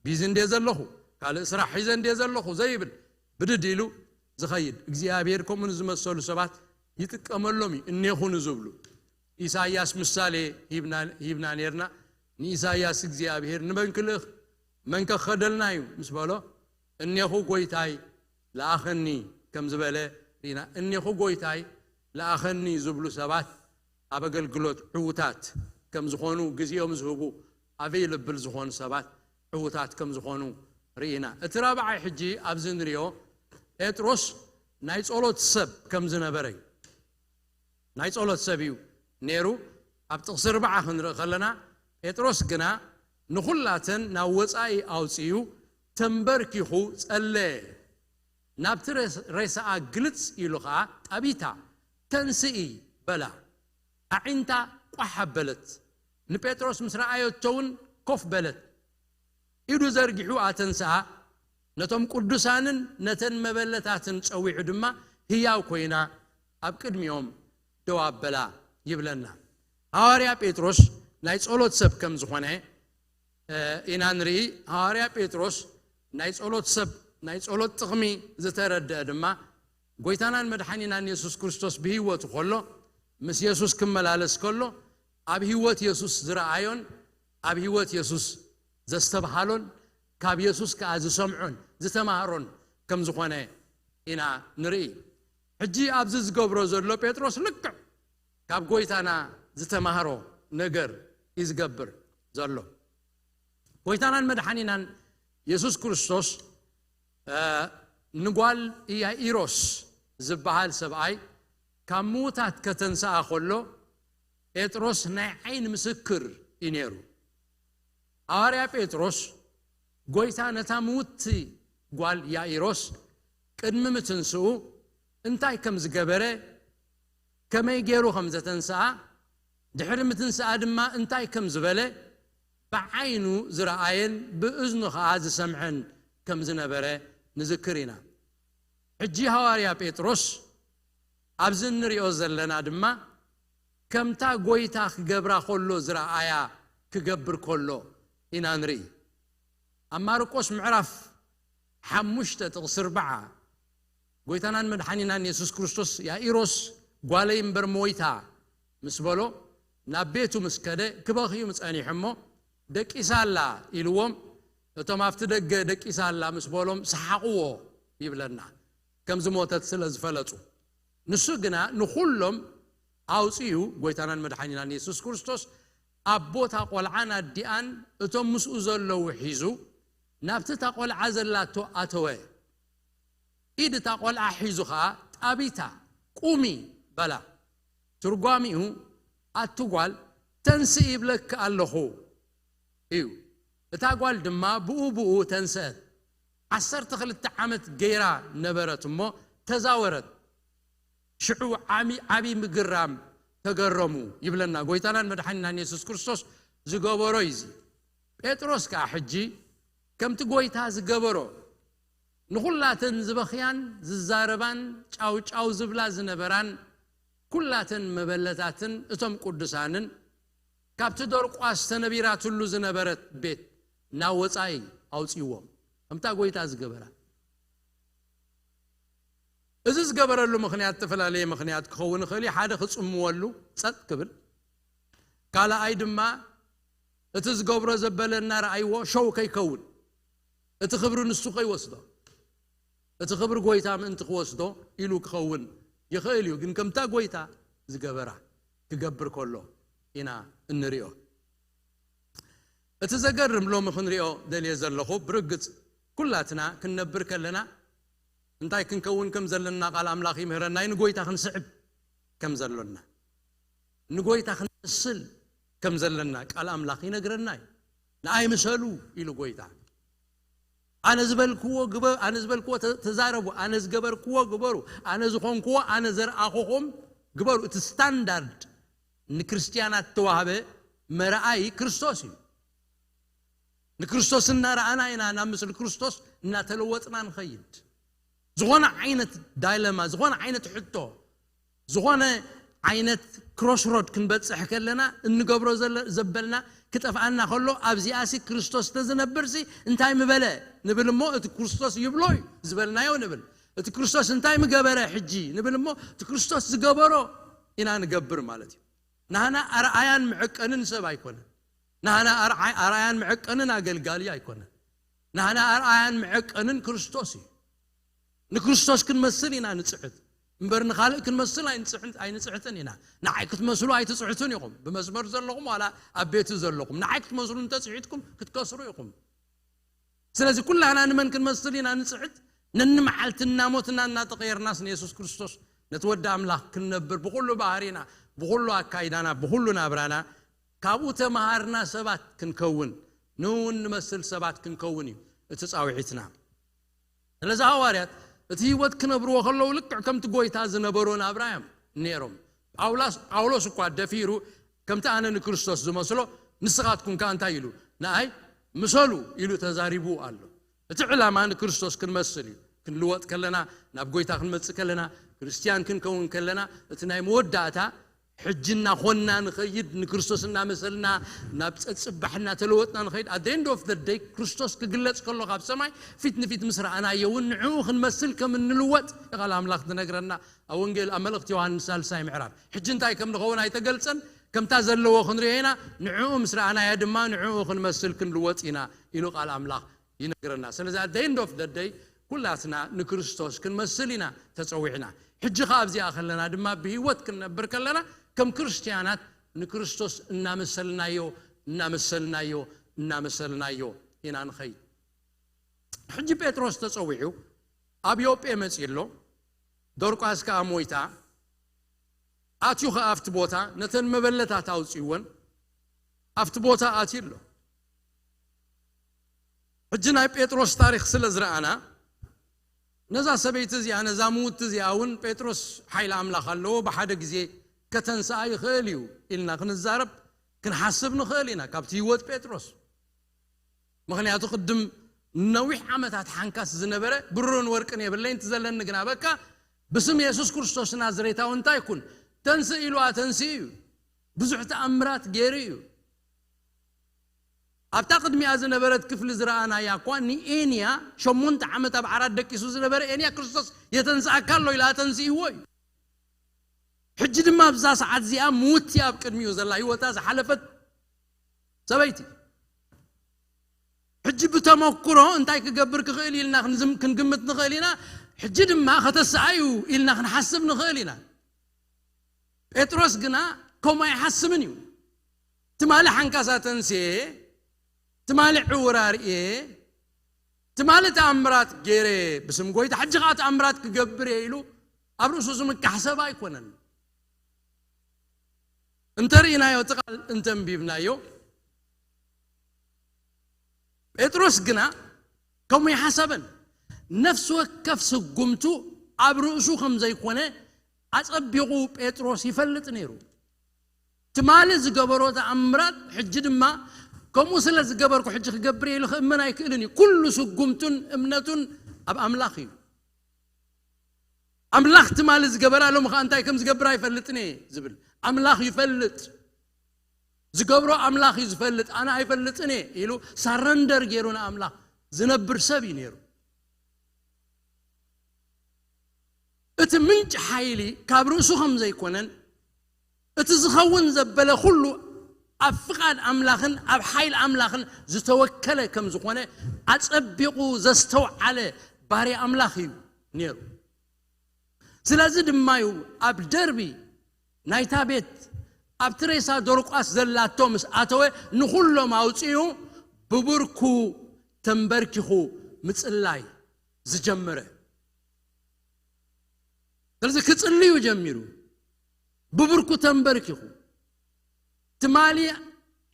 بيزن دي زلخو قال اسرح يزن دي زلخو زيبل بدديلو زخيد እግዚአብሔርኩም ዝመሰሉ ሰባት ይጥቀመሎሚ እነሆኑ ዝብሉ ኢሳይያስ ምሳሌ ይብና ነርና ኢሳይያስ እግዚአብሔር ንበንክልህ መንከ ኸደልናዩ ምስበሎ እነሆ ጎይታይ ለአኸኒ ከም ዝበለ ሪና እነሆ ጎይታይ ለአኸኒ ዝብሉ ሰባት አበገልግሎት ዕውታት ከም ዝኾኑ ግዜኦም ዝህቡ available ዝኾኑ ሰባት ዕውታት ከም ዝኾኑ ሪና እትራባይ ሕጂ ኣብዝንሪዮ ጴጥሮስ ናይ ጸሎት ሰብ ከም ዝነበረ ናይ ጸሎት ሰብ እዩ ነይሩ ኣብ ጥቕሲ 4 ክንርኢ ከለና ጴጥሮስ ግና ንኹላተን ናብ ወጻኢ ኣውፅዩ ተንበርኪኹ ጸለየ ናብቲ ሬሳኣ ግልጽ ኢሉ ኸዓ ጣቢታ ተንስኢ በላ أعنت قحبلت نبيتروس مسرعيتون كف بلت إدو زرقحو آتنسا نتم قدسانن نتن مبلتاتن سوي عدما هياو كوينا أبكد ميوم دواب بلا يبلنا هاريا بيتروس نايس أولوت سب كم زخوانه إنانري هاريا بيتروس نايس أولوت سب نايس أولوت تغمي زترد عدما قويتانا المدحانينا يسوس كريستوس بهيوة تخلو مس يسوس كمل على سكولو أب هيوت يسوس زرعيون أب هيوت يسوس زستبحالون كاب يسوس كأز سمعون زتمهرون كم زخانة إنا نري حجي أبزز قبرو زلو بيتروس لك كاب قويتانا زتمهرو نجر إزقبر زلو قويتانا المدحانينا يسوس كريستوس نقول إيا إيروس زبحال سبعي كموتات كتنسى أخلو بيتروس نعين مسكر إنيرو أوريا بيتروس قويتانا تموتي قال يا إيروس كدم متنسو انتاي كم زقبره كما يجيرو خمزة تنسى دحر متنسى دما انتاي كم زبله بعينو زرعين بأذنه خاز سمعن كم زنبره نذكرنا حجي هواريا بيتروس أبزن ريوز لنا دما كم تا قويتا خبرا خلو زرعايا ክገብር ከሎ ኢና ንርኢ ኣብ ማርቆስ ምዕራፍ 5:4 ጎይታናን መድኃኒናን ኢየሱስ ክርስቶስ ያኢሮስ ጓለይ እምበር ሞይታ ምስ በሎ ናብ ቤቱ ምስ ከደ ክበኽዩ ምጸኒሕሞ ደቂሳላ ኢልዎም እቶም ኣብቲ ደገ ደቂሳላ ምስ በሎም ሰሓቕዎ ይብለና ከም ዝሞተት ስለ ዝፈለጹ ንሱ ግና ንኹሎም ኣውፂኡ ጎይታናን መድኃኒናን ኢየሱስ ክርስቶስ ኣብ ቦታ ቆልዓን ኣዲኣን እቶም ምስኡ ዘለዉ ሒዙ ናብቲ እታ ቆልዓ ዘላቶ ኣተወ ኢድ እታ ቆልዓ ሒዙ ኸዓ ጣቢታ ቁሚ በላ ትርጓሚኡ ኣትጓል ተንስእ ይብለክ ኣለኹ እዩ እታ ጓል ድማ ብኡ ተንስአት 12 ዓመት ገይራ ነበረት እሞ ተዛወረት ሽዑ ዓቢ ምግራም ተገረሙ ይብለና ጎይታናን መድኃኒናን ኢየሱስ ክርስቶስ ዝገበሮ ይዚ ጴጥሮስ ከዓ ሕጂ ከምቲ ጎይታ ዝገበሮ ንኹላተን ዝበኽያን ዝዛረባን ጫው ዝብላ ዝነበራን ኩላተን መበለታትን እቶም ቅዱሳንን ካብቲ ደርቋስ ተነቢራትሉ ዝነበረት ቤት ናብ ወፃኢ ኣውፂዎም ከምታ ጎይታ ዝገበራ እዚ ዝገበረሉ ምኽንያት ተፈላለየ ምኽንያት ክኸውን ይኽእል ሓደ ክጽምወሉ ጸጥ ክብል ካልኣይ ድማ እቲ ዝገብሮ ዘበለና ረኣይዎ ሸው ከይከውን እቲ ክብሪ ንሱ ከይወስዶ እቲ ክብሪ ጎይታ ምእንቲ ክወስዶ ኢሉ ክኸውን ይኽእል እዩ ግን ከምታ ጎይታ ዝገበራ ክገብር ከሎ ኢና እንሪኦ እቲ ዘገርም ሎሚ ክንሪኦ ደልየ ዘለኹ ብርግጽ ኩላትና ክንነብር ከለና እንታይ ክንከውን ከም ዘለና ቃል ኣምላኽ ይምህረና ንጎይታ ክንስዕብ ከም ዘለና ንጎይታ ክንስል ከም ዘለና ቃል ኣምላኽ ይነግረና ንኣይ ምሰሉ ኢሉ ጎይታ ኣነ ዝበልክዎ ተዛረቡ ኣነ ዝገበርክዎ ግበሩ ኣነ ዝኾንክዎ ኣነ ዘርኣኹኹም ግበሩ እቲ ስታንዳርድ ንክርስቲያናት ተዋህበ መርኣይ ክርስቶስ እዩ ንክርስቶስ እናረኣና ኢና ናብ ምስሊ ክርስቶስ እናተለወጥና ንኸይድ ዝኾነ ዓይነት ዳይለማ ዝኾነ ዓይነት ሕቶ ዝኾነ ዓይነት ክሮስሮድ ክንበጽሕ ከለና እንገብሮ ዘበልና ክጠፍኣና ከሎ ኣብዚኣሲ ክርስቶስ ተዝነብርሲ እንታይ ምበለ ንብል እሞ እቲ ክርስቶስ ይብሎ ዝበልናዮ ንብል እቲ ክርስቶስ እንታይ ምገበረ ሕጂ ንብል እሞ እቲ ክርስቶስ ዝገበሮ ኢና ንገብር ማለት እዩ ናህና ኣርኣያን ምዕቀንን ሰብ ኣይኮነን ናህና ኣርኣያን ምዕቀንን ኣገልጋሊ ኣይኮነን ናህና ኣርኣያን ምዕቀንን ክርስቶስ እዩ ንክርስቶስ ክንመስል ኢና ንጽሕት እምበር ንኻልእ ክንመስል ኣይንጽሕትን ኢና ንዓይ ክትመስሉ ኣይትጽሕቱን ኢኹም ብመስመር ዘለኹም ዋላ ኣብ ቤቱ ዘለኹም ንዓይ ክትመስሉ እንተጽሒትኩም ክትከስሩ ኢኹም ስለዚ ኩላህና ንመን ክንመስል ኢና ንጽሕት ነንመዓልትና ሞትና እናተቐየርናስ ንኢየሱስ ክርስቶስ ነቲ ወዲ ኣምላኽ ክንነብር ብኩሉ ባህሪና ብኩሉ ኣካይዳና ብኩሉ ናብራና ካብኡ ተመሃርና ሰባት ክንከውን ንውን ንመስል ሰባት ክንከውን እዩ እቲ ጻውዒትና ስለዚ ሐዋርያት እቲ ህይወት ክነብርዎ ከለዉ ልክዕ ከምቲ ጎይታ ዝነበሮ ናብራዮም ነይሮም ጳውሎስ እኳ ደፊሩ ከምቲ ኣነ ንክርስቶስ ዝመስሎ ንስኻትኩም ከ እንታይ ኢሉ ንኣይ ምሰሉ ኢሉ ተዛሪቡ ኣሎ እቲ ዕላማ ንክርስቶስ ክንመስል እዩ ክንልወጥ ከለና ናብ ጎይታ ክንመጽእ ከለና ክርስቲያን ክንከውን ከለና እቲ ናይ መወዳእታ ሕጅና ኾንና ንኸይድ ንክርስቶስ እናመሰልና ናብ ጽባሕና ተለወጥና ንኸይድ at the end of the day ክርስቶስ ክግለጽ ከሎ ካብ ሰማይ ፊት ንፊት ምስ ረኣናዮ ንዕኡ ክንመስል ከም እንልወጥ ቃል ኣምላኽ ዝነግረና ኣብ ወንጌል ኣብ መልእኽቲ ዮሃንስ 3 ምዕራፍ ሕጂ እንታይ ከም ንኸውን ኣይተገልጸን ከምታ ዘለዎ ክንሪኦ ኢና ንዕኡ ምስ ረኣናዮ ድማ ንዕኡ ክንመስል ክንልወጥ ኢና ኢሉ ቃል ኣምላኽ ይነግረና ስለዚ at the end of the day ኩላትና ንክርስቶስ ክንመስል ኢና ተጸዊዕና ሕጂ ካብዚኣ ከለና ድማ ብህይወት ክንነብር ከለና ከም ክርስቲያናት ንክርስቶስ እናመሰልናዮ ኢና ንኸይድ ሕጂ ጴጥሮስ ተጸዊዑ ኣብ ዮጴ መጺሎ ዶርቃስ ከዓ ሞይታ ኣትዩ ኸ ኣብቲ ቦታ ነተን መበለታት ኣውፂወን ኣብቲ ቦታ ኣትዩሎ ሕጂ ናይ ጴጥሮስ ታሪክ ስለ ዝረኣና ነዛ ሰበይቲ እዚኣ ነዛ ምውት እዚኣ እውን ጴጥሮስ ሓይሊ ኣምላኽ ኣለዎ ብሓደ ግዜ ከተንስኣ ይኽእል እዩ ኢልና ክንዛረብ ክንሓስብ ንኽእል ኢና ካብቲ ህይወት ጴጥሮስ ምኽንያቱ ቅድም ነዊሕ ዓመታት ሓንካስ ዝነበረ ብሩርን ወርቅን የብለኝ ትዘለኒ ግና በቃ ብስም ኢየሱስ ክርስቶስ ናዝሬታዊ እንታይ ይኩን ተንስእ ኢሉ ተንስእ እዩ ብዙሕ ተኣምራት ገይሩ እዩ أبتقد مئة نبرت كفل زرعنا يا قواني إنيا شمونت عمت بعرض دكيسوس نبر إنيا كريستوس يتنسى كله إلى تنسي هوي حجد ما بزاس عزيا موت يا بكرميو زلا يوتاز حلفت سبيتي حجب تمكره انتي كجبر كخيلي لنا خنزم كنقمت نخيلنا حجد ما ختسعيو إلنا خنحسب نخيلنا بطرس قنا كما يحسبنيو تمالي حنكاسا تنسي تمالي عورار تمالي تأمرات جيري بسم قوي تحجغات أمرات كجبر يلو أبرو سوزم كحسبا يكونن انترينا يو تقال انتم بيبنا يو بطرس قنا كم يحسبن نفس وكف سقمتو عبرؤسو خمزة يكونه أصبيغو بطرس يفلت نيرو تمالي زقبرو تأمرات حجد ما كم وصل زقبركو حجك قبري لخمنا يكلني كل سقمتن امنتن أب أملاخي أملاخ تمالي زقبرا لهم خانتاي كم زقبرا يفلتني زبل أملاخ يفلت زقبرو أملاخ يفلت أنا يفلتني يلو سرندر جيرونا أملاخ زنبر سبي نيرو اتمنج حيلي كابروسو خمزة يكونن اتزخون زبالة خلو أفقاد أملاخن أب حيل أملاخن زتوكله كم زخونه أتصبقو زستو على باري أملاخي نيرو سلازد مايو أب دربي نايتا بيت أب تريسا دورقاس زلاتومس أتوه نخلو ماوتيو ببركو تنبركخو متصلاي زجمره درس كتصليو جميرو ببركو تنبركخو تمالي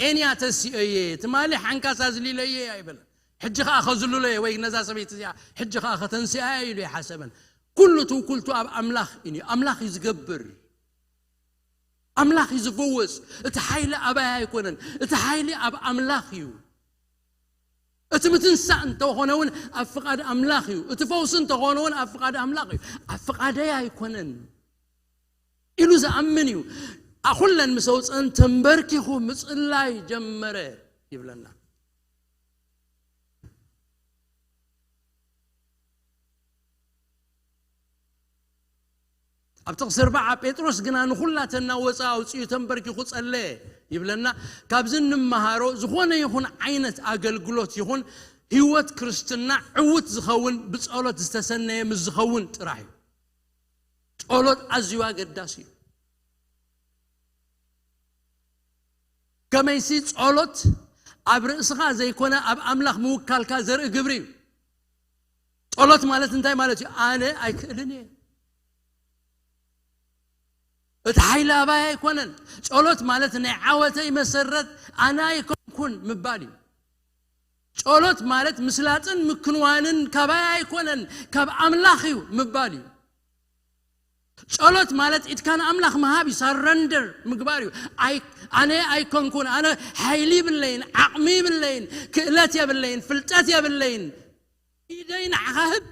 انيا تسيئيه تمالي حنكاسا زليليه ايبل حجخ اخذلو لي وي نزا سبيت حجخ اخ تنسيئي لي حسبا كلتو كلتو اب املاخ اني املاخ يزقبر املاخ يزفوس اتحايل ابا يكونن اتحايل اب املاخيو اتمتنسى انت هونون افقاد املاخيو اتفوس انت هونون افقاد املاخيو افقاد يا يكونن إلو زأمنيو أخلن مسوس أن تنبركخو مصلاي جمره يبلنا أبتغسر بقى بيتروس قنا نخلا تناوصا وصيو تنبركخو صلي يبلنا كابزن مهارو زخونه يكون عينت أقلقلوت يكون هيوت كريستنا عوت زخون بصولت استسنى مزخون تراحي ጸሎት አዝዩ አገዳሲ ከመይሲ ጸሎት አብርእስኻ ዘይኮነ አብ አምላኽ ምውካልካ ዘርኢ ግብሪ ጸሎት ማለት እንታይ ማለት እዩ አነ አይክእልኒ እቲ ኃይል አባይ አይኮነን ጸሎት ማለት ናይ ዓወተይ መሰረት አና ይኮንኩን ምባል እዩ ጸሎት ማለት ምስላጥን ምክንዋንን ከባይ አይኮነን ካብ አምላኽ እዩ ምባል እዩ ጸሎት ማለት ኢትካን አምላኽ መሃብ ይሰረንደር ምግባር አነ አይኮንኩን አነ ኃይሊ ብለይን ዓቅሚ ብለይን ክእለት የብለይን ፍልጠት የብለይን ኢደይን ዓሃብ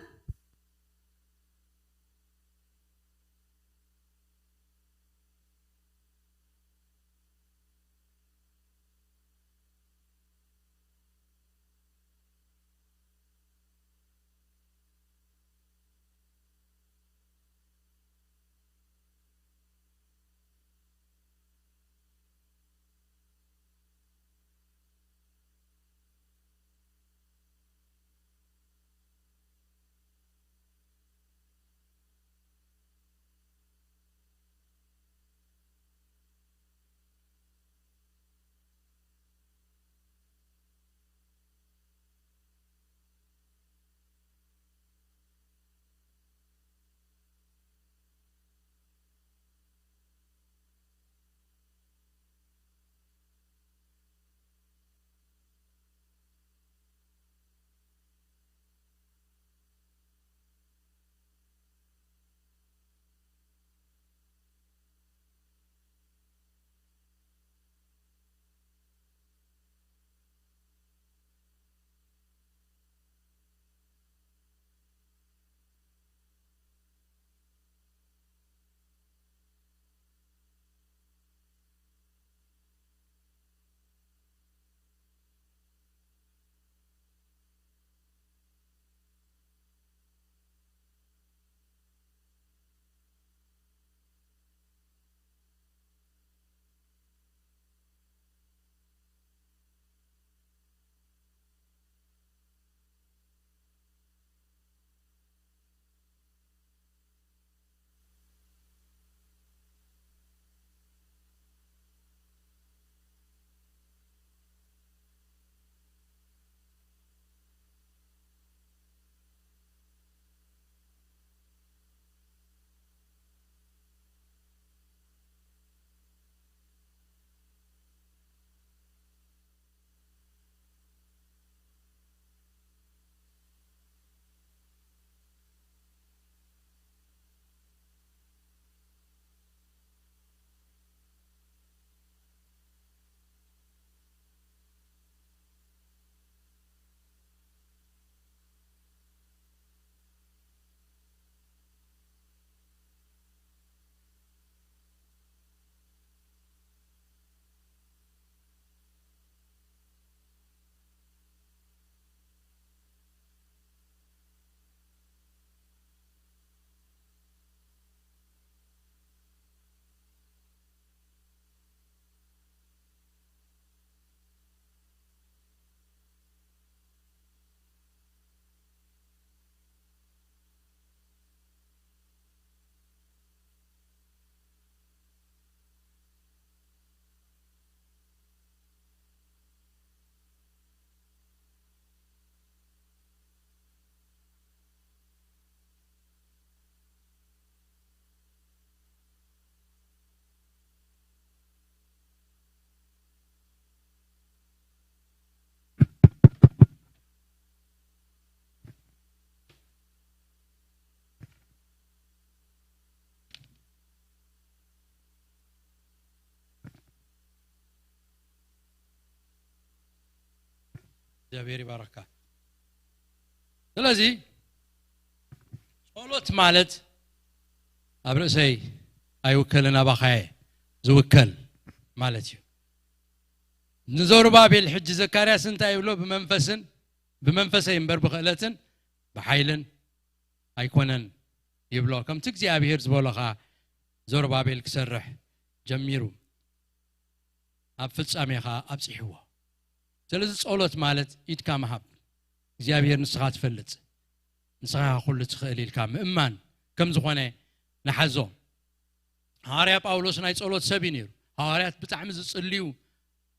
እግዚአብሔር ይባርካ ስለዚህ ጸሎት ማለት አብረሰይ አይወከልና ባኻዬ ዝውከል ማለት እዩ ንዘሩባቤል ሕጅ ዘካርያስ እንታይ ይብሎ ብመንፈሰይ እምበር ብኽእለትን ብሓይልን ኣይኮነን ይብሎ ከምቲ እግዚአብሔር ዝበሎኻ ዘሩባቤል ክሰርሕ ጀሚሩ ኣብ ፍጻሜኻ ኣብጽሕዎ ስለዚ ጸሎት ማለት ኢድካ መሃብ እግዚአብሔር ንስኻ ትፈልጥ ንስኻ ኩሉ ትኽእል ኢልካ ምእማን ከም ዝኾነ ንሓዞ ሐዋርያ ጳውሎስ ናይ ጸሎት ሰብ ነይሩ ሐዋርያት ብጣዕሚ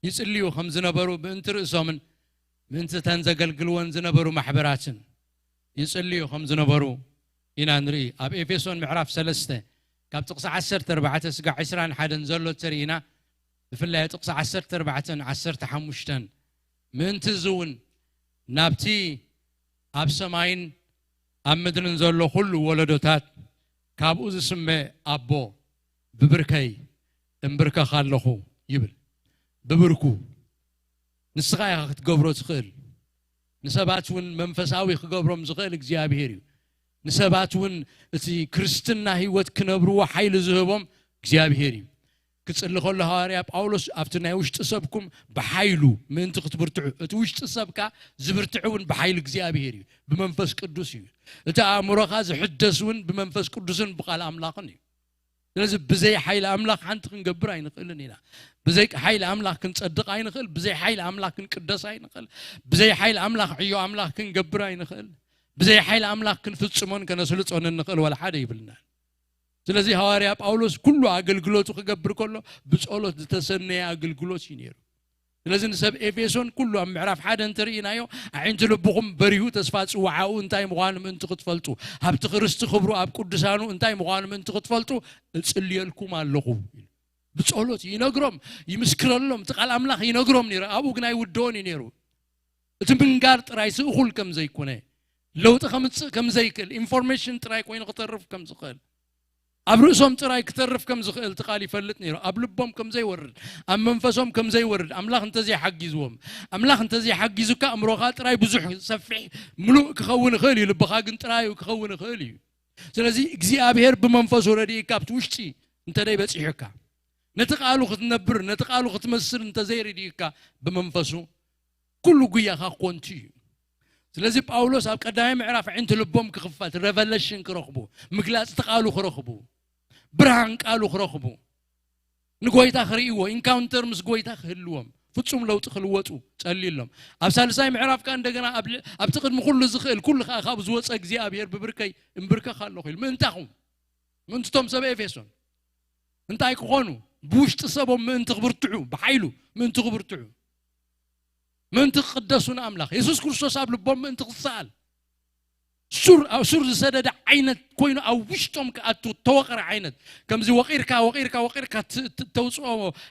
ይጽልዩ ከም ዝነበሩ ብእንት ርእሶምን ምእንቲ ተን ዘገልግልዎን ዝነበሩ ማሕበራትን ይጽልዩ ከም ዝነበሩ ኢና ንርኢ ኣብ ኤፌሶን ምዕራፍ 3 ካብ ጥቕሲ 14 እስካዕ 21 ዘሎ ተሪኢና ብፍላይ ጥቕሲ 14 15 ምእንቲ ዝውን ናብቲ ኣብ ሰማይን ኣብ ምድርን ዘሎ ኩሉ ወለዶታት ካብኡ ዝስምዕ ኣቦ ብብርከይ እምብርከኻ ኣለኹ ይብል ብብርኩ ንስኻ ኢኻ ክትገብሮ ትኽእል ንሰባት እውን መንፈሳዊ ክገብሮም ዝኽእል እግዚአብሔር እዩ ንሰባት እውን እቲ ክርስትና ህይወት ክነብርዎ ሓይሊ ዝህቦም እግዚአብሔር እዩ ክጽሊ ከሎ ሐዋርያ ጳውሎስ ኣብቲ ናይ ውሽጢ ሰብኩም ብሓይሉ ምእንቲ ክትብርትዑ እቲ ውሽጢ ሰብካ ዝብርትዑን ብሓይሊ እግዚአብሔር እዩ ብመንፈስ ቅዱስ እዩ እቲ ኣእምሮኻ ዝሕደስውን ብመንፈስ ቅዱስን ብቃል ኣምላኽን እዩ ስለዚህ ብዘይ ሓይሊ ኣምላኽ ሓንቲ ክንገብር ኣይንኽእልን ኢና ብዘይ ሓይሊ ኣምላኽ ክንጸድቕ ኣይንኽእል ብዘይ ሓይሊ ኣምላኽ ክንቅደስ ኣይንኽእል ብዘይ ሓይሊ ኣምላኽ ዕዮ ኣምላኽ ክንገብር ኣይንኽእል ብዘይ ሓይሊ ኣምላኽ ክንፍጽሞን ከነስልጾን እንኽእል ወላ ሓደ ይብልና ስለዚህ ሐዋርያ ጳውሎስ ኩሉ አገልግሎቱ ክገብር ከሎ ብጸሎት ዝተሰነየ አገልግሎት እዩ ነይሩ ስለዚህ ንሰብ ኤፌሶን ኩሉ ኣብ ምዕራፍ 1 እንትርኢናዮ ዓይንቲ ልብኹም በሪሁ ተስፋ ጽዋዓኡ እንታይ ምዃኑ ምእንቲ ክትፈልጡ ኣብቲ ክርስቲ ክብሩ ኣብ ቅዱሳኑ እንታይ ምዃኑ ምእንቲ ክትፈልጡ እጽልየልኩም ኣለኹ ብጸሎት ይነግሮም ይምስክረሎም ተቃል ኣምላኽ ይነግሮም ነይሩ ኣብኡ ግን ኣይውደውን ነይሩ እቲ ምንጋር ጥራይ ስእኹል ከም ዘይኮነ ለውጥ ከም ዘይክእል ኢንፎርሜሽን ጥራይ ኮይኑ ክተርፍ ከም ዝኽእል ኣብ ርእሶም ጥራይ ክተርፍ ከም ዝኽእል ተቃል ይፈልጥ ነይሩ ኣብ ልቦም ከም ዘይወርድ ኣብ መንፈሶም ከም ዘይወርድ ኣምላኽ እንተዘይ ሓጊዝዎም ኣምላኽ እንተዘይ ሓጊዙካ እምሮኻ ጥራይ ብዙሕ ሰፊሕ ሙሉእ ክኸውን ይኽእል እዩ ልብኻ ግን ጥራይ ክኸውን ይኽእል እዩ ስለዚ እግዚአብሔር ብመንፈሱ ረዲእካ ኣብቲ ውሽጢ እንተደይ በፂሕካ ነቲ ቃሉ ክትነብር ነቲ ቃሉ ክትመስል እንተዘይረዲእካ ብመንፈሱ ኩሉ ጉያኻ ኮንቲ እዩ ስለዚህ ጳውሎስ ኣብ ቀዳማይ ምዕራፍ ዓይንቲ ልቦም ክኽፈት ሬቨሌሽን ክረኽቡ ምግላጽ ተቃሉ ክረኽቡ ብርሃን ቃሉ ክረኽቡ ንጎይታ ክርእይዎ ኢንካውንተር ምስ ጎይታ ክህልዎም ፍጹም ለውጥ ክልወጡ ጸሊሎም ኣብ ሳልሳይ ምዕራፍ ካ እንደገና ኣብ ትቅድም ኩሉ ዝኽእል ኩሉ ካብ ዝወፀ እግዚአብሔር ብብርከይ እምብርከኻ ኣለኹ ኢሉ ምእንትቶም ሰብ ኤፌሶን እንታይ ክኾኑ ብውሽጢ ሰቦም ምእንቲ ክብርትዑ ብሓይሉ ምእንቲ ክብርትዑ ምእንቲ ክቅደሱን ኣምላኽ ኢየሱስ ክርስቶስ ኣብ ልቦም ምእንቲ ክሰኣል ሱር ዝሰደደ ዓይነት ኮይኑ ኣብ ውሽጦም ከኣቱ ተወቕረ ዓይነት ከምዚ ወቂርካ ተውፅኦ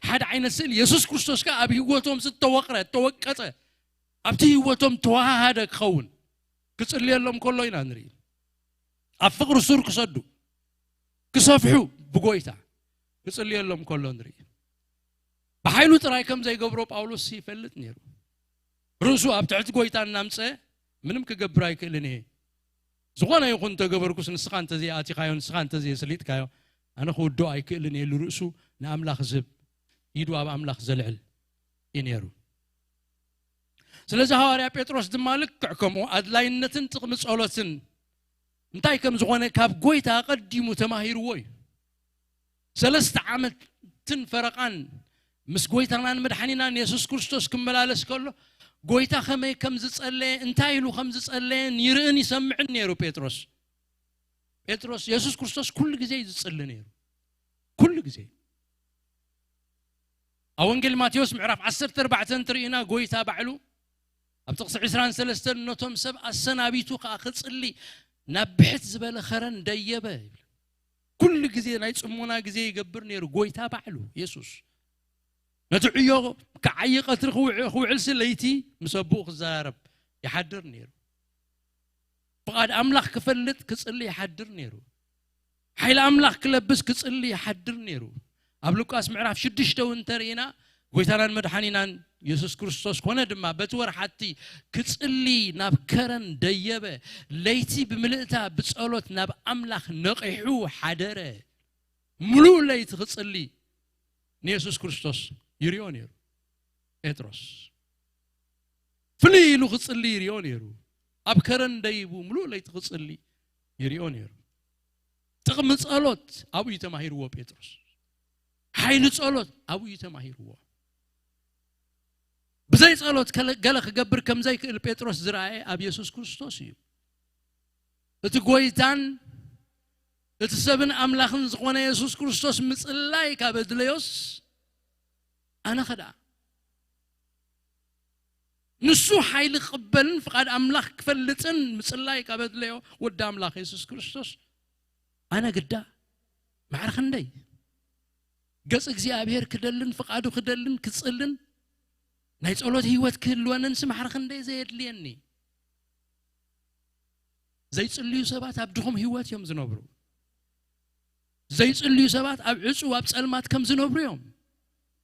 ሓደ ዓይነት ስእሊ ኢየሱስ ክርስቶስ ከ ኣብ ህይወቶም ዝተወቕረ ተወቀፀ ኣብቲ ህይወቶም ተዋሃደ ክኸውን ክጽልየሎም ከሎ ኢና ንርኢ ኣብ ፍቅሪ ሱር ክሰዱ ክሰፍሑ ብጎይታ ክጽልየሎም ከሎ ንርኢ ብሓይሉ ጥራይ ከም ዘይገብሮ ጳውሎስ ይፈልጥ ነይሩ ርሱ ኣብ ትሕቲ ጎይታ እናምፀ ምንም ክገብር ኣይክእልን እየ ዝኾነ ይኹን ተገበርኩስ ንስኻ እንተዘይ ኣቲኻዮ ንስኻ እንተዘይ ስሊጥካዮ ኣነ ክውዶ ኣይክእልን እየ ርሱ ንኣምላኽ ዝህብ ኢዱ ኣብ ኣምላኽ ዘልዕል እዩ ነይሩ ስለዚ ሐዋርያ ጴጥሮስ ድማ ልክዕ ከምኡ ኣድላይነትን ጥቕሚ ጸሎትን እንታይ ከም ዝኾነ ካብ ጎይታ ቀዲሙ ተማሂርዎ እዩ 3 ዓመትን ፈረቓን ምስ ጎይታናን መድሓኒናን ኢየሱስ ክርስቶስ ክመላለስ ከሎ ጎይታ ከመይ ከም ዝጸለየ እንታይ ኢሉ ከም ዝጸለየን ይርእን ይሰምዕን ነይሩ ጴጥሮስ ኢየሱስ ክርስቶስ ኩሉ ግዜ ይጸልይ ነይሩ ኩሉ ግዜ ኣብ ወንጌል ማቴዎስ ምዕራፍ 14 ትርኢና ጎይታ ባዕሉ ኣብ ጥቕሲ 23 ነቶም ሰብ ኣሰናቢቱ ከዓ ክጽልይ ናብ ብሕት ዝበለ ኸረን ደየበ ይብል ኩሉ ግዜ ናይ ጽሙና ግዜ ይገብር ነይሩ ጎይታ ባዕሉ ኢየሱስ ነትዕዮ ከዓይ ቀትሪ ክውዕል ስለይቲ ምሰቡኡ ክዛረብ ይሓድር ነይሩ ፍቃድ ኣምላኽ ክፈልጥ ክጽልይ ይሓድር ነይሩ ሓይሊ ኣምላኽ ክለብስ ክጽልይ ይሓድር ነይሩ ኣብ ሉቃስ ምዕራፍ 6 እንተርኢና ጎይታናን መድኃኒናን ኢየሱስ ክርስቶስ ኮነ ድማ በትወር ሓቲ ክጽሊ ናብ ከረን ደየበ ለይቲ ብምልእታ ብጸሎት ናብ ኣምላኽ ነቂሑ ሓደረ ሙሉ ለይቲ ክጽሊ ንኢየሱስ ክርስቶስ ይርዮ ነይሩ ጴጥሮስ ፍልይ ኢሉ ክጽሊ ይርዮ ነይሩ ኣብ ከረን ደይቡ ሙሉ ለይቲ ክጽሊ ይርዮ ነይሩ ጥቕሚ ጸሎት ኣብኡ ተማሂርዎ ጴጥሮስ ሓይሊ ጸሎት ኣብኡ ተማሂርዎ بزي صلوت قال خجبر كم زي البيتروس زراعي أبي يسوع كريستوس يو. تقويتان تسبن أملاخن زقونا يسوع كريستوس مثل الله كابدليوس أنا خدع. نسو حيل قبلن فقد أملاخ كفلتن مثل الله كابدليو ودام أملاخ يسوع كريستوس أنا قدا معرخن دي. قص إجزاء كدلن فقادو كدلن كتصلن. نايت أولاد هيوت كله أنا نسمع حرخن ده زي الليني زي تصليو سبات أبدهم هيوت يوم زنوبرو زي تصليو سبات أبعصوا وأبسألمات كم زنوبرو يوم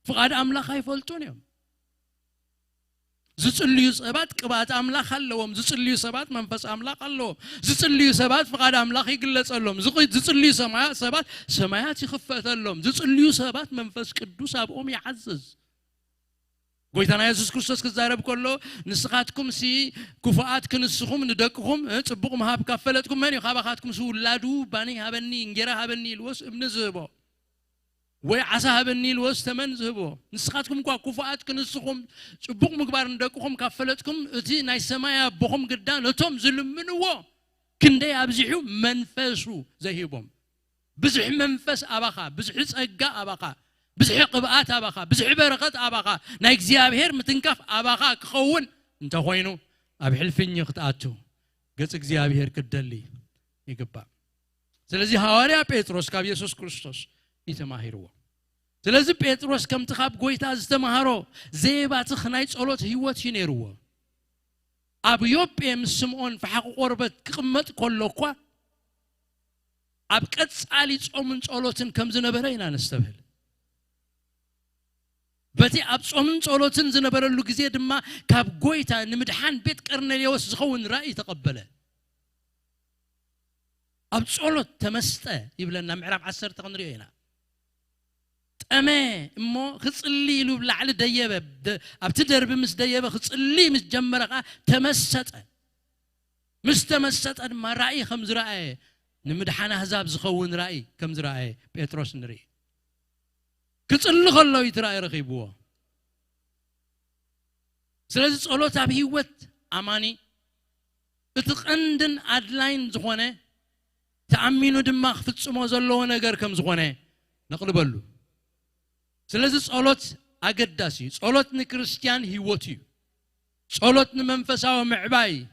فقاد أملاخ هيفولتون يوم زي تصليو سبات كبات أملاخ اللهم زي تصليو سبات منفس أملاخ اللهم زي تصليو سبات فقاد أملاخ يقلص اللهم زي تصليو سبات سمايات يخفت اللهم زي تصليو سبات منفس قدوس أبقوم يعزز قويتنا يسوع كريستوس كزارب كله نسخاتكم سي كفاءات كنسخهم ندقهم تبقهم هاب كفلتكم من يخابخاتكم سو لادو باني هابني انجرا هابني الوس ابن زهبو وعسى هابني الوس تمن زهبو نسخاتكم كفاءات كنسخهم تبق مقبار ندقهم كفلتكم اتي ناي سمايا بخم قدان اتم زلمنو كندي ابزحو منفسو زهيبهم بزح منفس اباخا بزح صقا اباخا بزح قبات أباخا بزح برقات أباخا نايك زيابهر متنكف أباخا كخون انت خوينو أبحلفين يقطعتو قصك زيابهر كدلي يقبع سلازي هواريا بيتروس كاب يسوس كريستوس يتماهروا سلازي بيتروس كم تخاب قويتا زتماهرو زيبات خنايت صلوت هيوات ينيروا أب يوب يم سمعون فحق قربت قمت كلوكوا أب كتس علي صومن صلوتن كم زنبرينا نستبهل بتي أبصمن صلوتن زنبرلو جزيد ما كاب قويتا نمدحان بيت كرنيليوس زخون رأي تقبله أبصلوت تمسته يبلنا معرف عسر تقنرينا أما مو خصلي لو بالعل ديابة أبتدر بمس ديابة خصلي مس جمرقة تمسته مستمسته ما رأي خمس رأي نمدحان هزاب زخون رأي كم رأي بيتروس نري كتصلي خلوا يترأي رخيبوه سلازي صلوت أبهيوت أماني اتقندن أدلاين زخونه تأمينو دماغ فتسمو زلو نجار كم زخونه نقلبلو سلازي صلوت أقداسي صلوت نكريستيان هيوتي صلوت نمنفساو معباي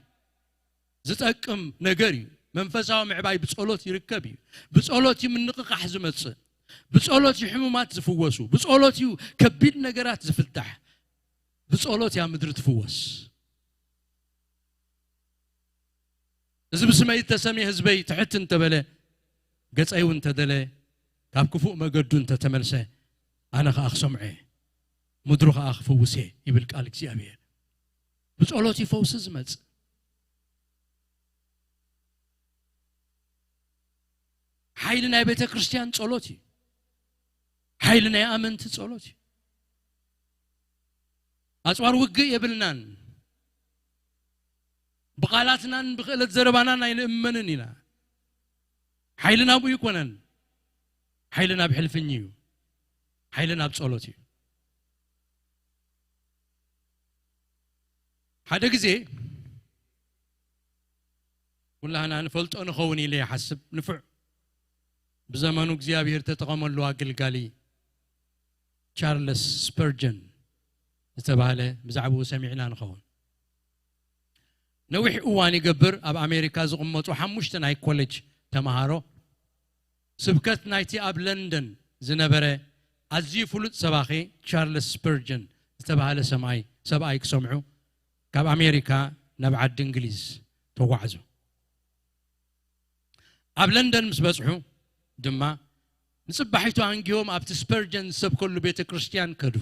زتأكم نجاري منفساو معباي بصلوت يركبي بصلوت من نقق حزمت بصلوت حمومات زفوسو بصلوت كبير نجارات زفتح بصلوت يا مدر تفوس إذا بسمعي تسمي هزبي تحت انت بلا قص أي وانت دلا كاب كفوق ما قدو انت تملسه أنا خاخ سمعي مدرو خاخ فوسه يبلك عليك سيابيه بصلوت يفوس زمت حيلنا بيت كريستيان صلوتي حيلنا يا أمنت صلوتي أسوار وقي يبلنان بقالاتنا بخلت زربانا ناين إمننينا حيلنا أبو يكونن حيلنا بحلفنيو حيلنا بصلوتي هذا جزء والله أنا نفلت أنا خوني لي حسب نفع بزمانو እግዚአብሔር ተጠቀመሉ አገልጋሊ ቻርልስ ስፐርጀን ዝተባለ ብዛዕባው ሰሚዕና ንኸውን ነዊሕ እዋን ይገብር ኣብ ኣሜሪካ ዝቕመጡ 5 ናይ ኮሌጅ ተማሃሮ ስብከት ናይቲ ኣብ ለንደን ዝነበረ ኣዝዩ ፍሉጥ ሰባኺ ቻርልስ ስፐርጀን ዝተባለ ሰብኣይ ክሰምዑ ካብ ኣሜሪካ ናብ ዓዲ እንግሊዝ ተጓዕዙ ኣብ ለንደን ምስ በጽሑ دما نصبحيتو عنجيوم أبت سبرجن سب كل بيت كريستيان كدو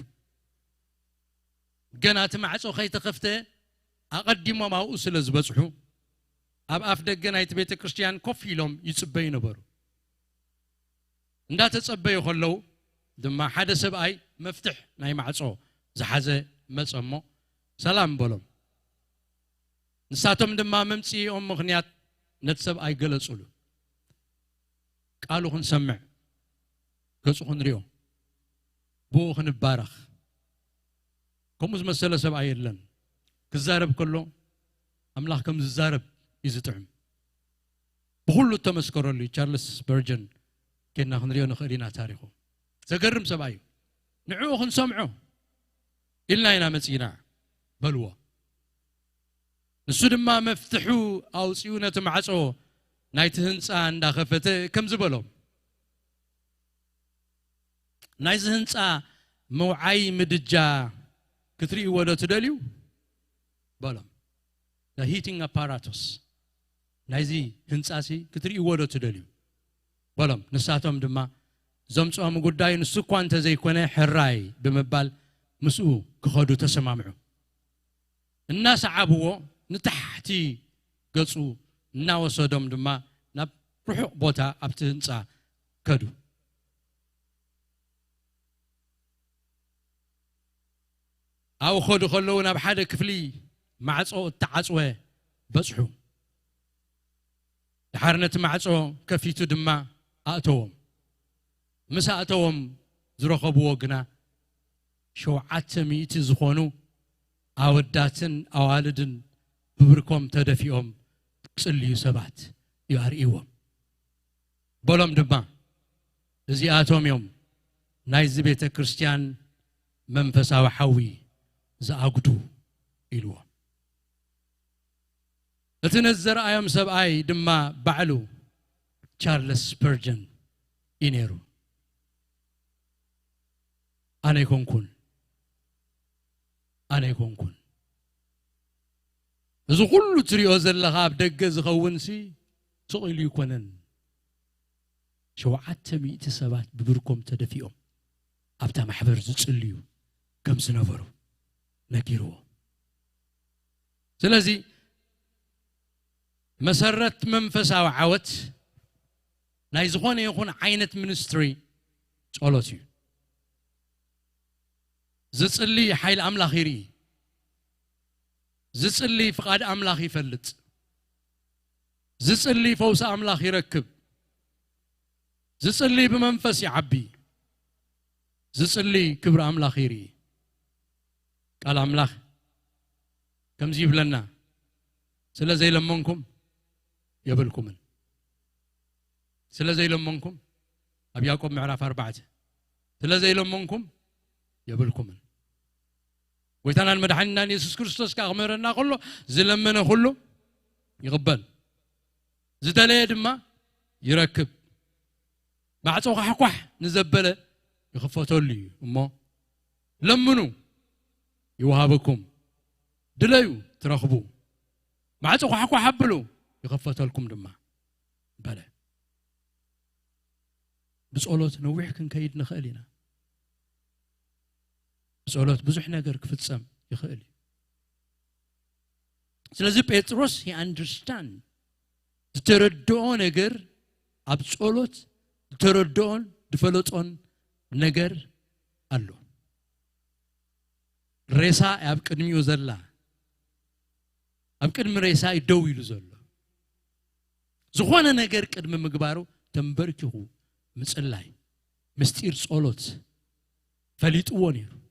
جنات معصو خيت خفته أقدموا ما أوصل زبصحو أب أفدق جنايت بيت كريستيان كوفي لهم يتصبي نبرو ندا تصبي خلو دما حدا سبأي مفتح ناي معصو زحزة مصمو سلام بولم نساتهم دما ممصي مغنيات نتسبأي جلسولو قالوا خن سمع قصو خن ريو بو خن بارخ كمز مسألة سبأي يلن كزارب كله أملاح كم زارب يزتعم بقولوا تمسكر لي تشارلز سبيرجن كنا خنريو نخلينا تاريخه زقرم سبعي نعوه نسمعه إلا هنا مسينا بلوى السود ما مفتحو أو سيونة معصو نايت هنسان دا خفته كم زبلهم نايت هنسا موعي مدجا كثري ولا تدليو بلهم the heating apparatus نايزي هنساسي كثري ولا تدليو بلهم نساتهم دما زمصهم غداي نسكوان تزيكونه حراي بمبال مسؤ كخدو تسمامعو الناس عبوه نتحتي قصو ناوسودم دما ناب روح بوتا ابتنصا كدو او خدو خلونا بحد كفلي معصو تعصوه بصحو دحرنت معصو كفيتو دما اتوم مساتهم زرخبو غنا شوعات ميت زخونو اوداتن اوالدن ببركم تدفيهم صليو سبات ياريوم بولم دما زياتهم يوم نايز بيت كريستيان منفساو حوي زاغدو إلوا اتنزر ايام سبعي دما بعلو تشارلز سبيرجن إنيرو أنا يكون إذا كل تريو زلها بدقز خونسي سؤال يكونن شو عتمي تسبات ببركم تدفيهم أبتا محبر زليو كم سنفرو نكيرو سلازي مسرت منفسا وعوت نايزخون يكون عينة منستري صلاتي زصلي حيل أملاخيري زصلي فقاد أملاخي فلت زصلي فوس أملاخي ركب زصلي بمنفس عبي زصلي كبر أملاخيري قال أملاخ كم زيب لنا سلا زي لمنكم يبلكم سلا زي لمنكم أبياكم معرف 4 سلا زي لمنكم يبلكم ويتنا المدحنا يسوع كريستوس كأمرنا كله زلمنا كله يقبل زدلي دما يركب مع توقع حقوح نزبله يخفتوا لي أما لمنو يوهبكم دليو ترخبوا مع توقع حقوح حبلو يخفتوا لكم دما بلا بس قولت نوح كن كيد نخالينا بسولات بزح نجار كفتسام يخالي سلازي بيتروس he understand تردون نجار أبسولات تردون دفلتون نجار الله ريسا أبكر ميوزلا أبكر مريسا يدوي لزلا زخوانا نجار كدم مقبارو تنبركه مسألة مستير صولات فليت وانيرو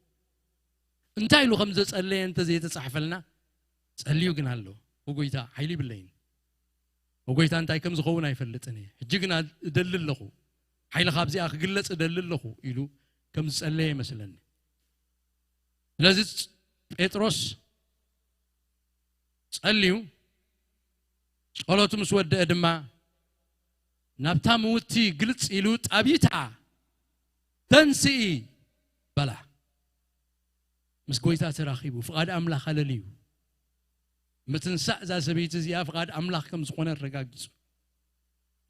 انتاي لو خمسة تسألي انت زي تصحف لنا تسأليو قنا له وقويتا حيلي باللين وقويتا انتاي كم زخونا يفلتني حجيقنا دلل لخو حيل خابزي اخ قلت دلل لخو يلو كم تسألي مثلا لازم اتروس تسأليو قالوا مسود ادما نبتا موتي قلت يلو تابيتا تنسي بلا مسكويتا تراخيبو فقاد أملاخ على متنسع ذا سبيت زيا فقاد أملاخ كم زخونا الرقاقيسو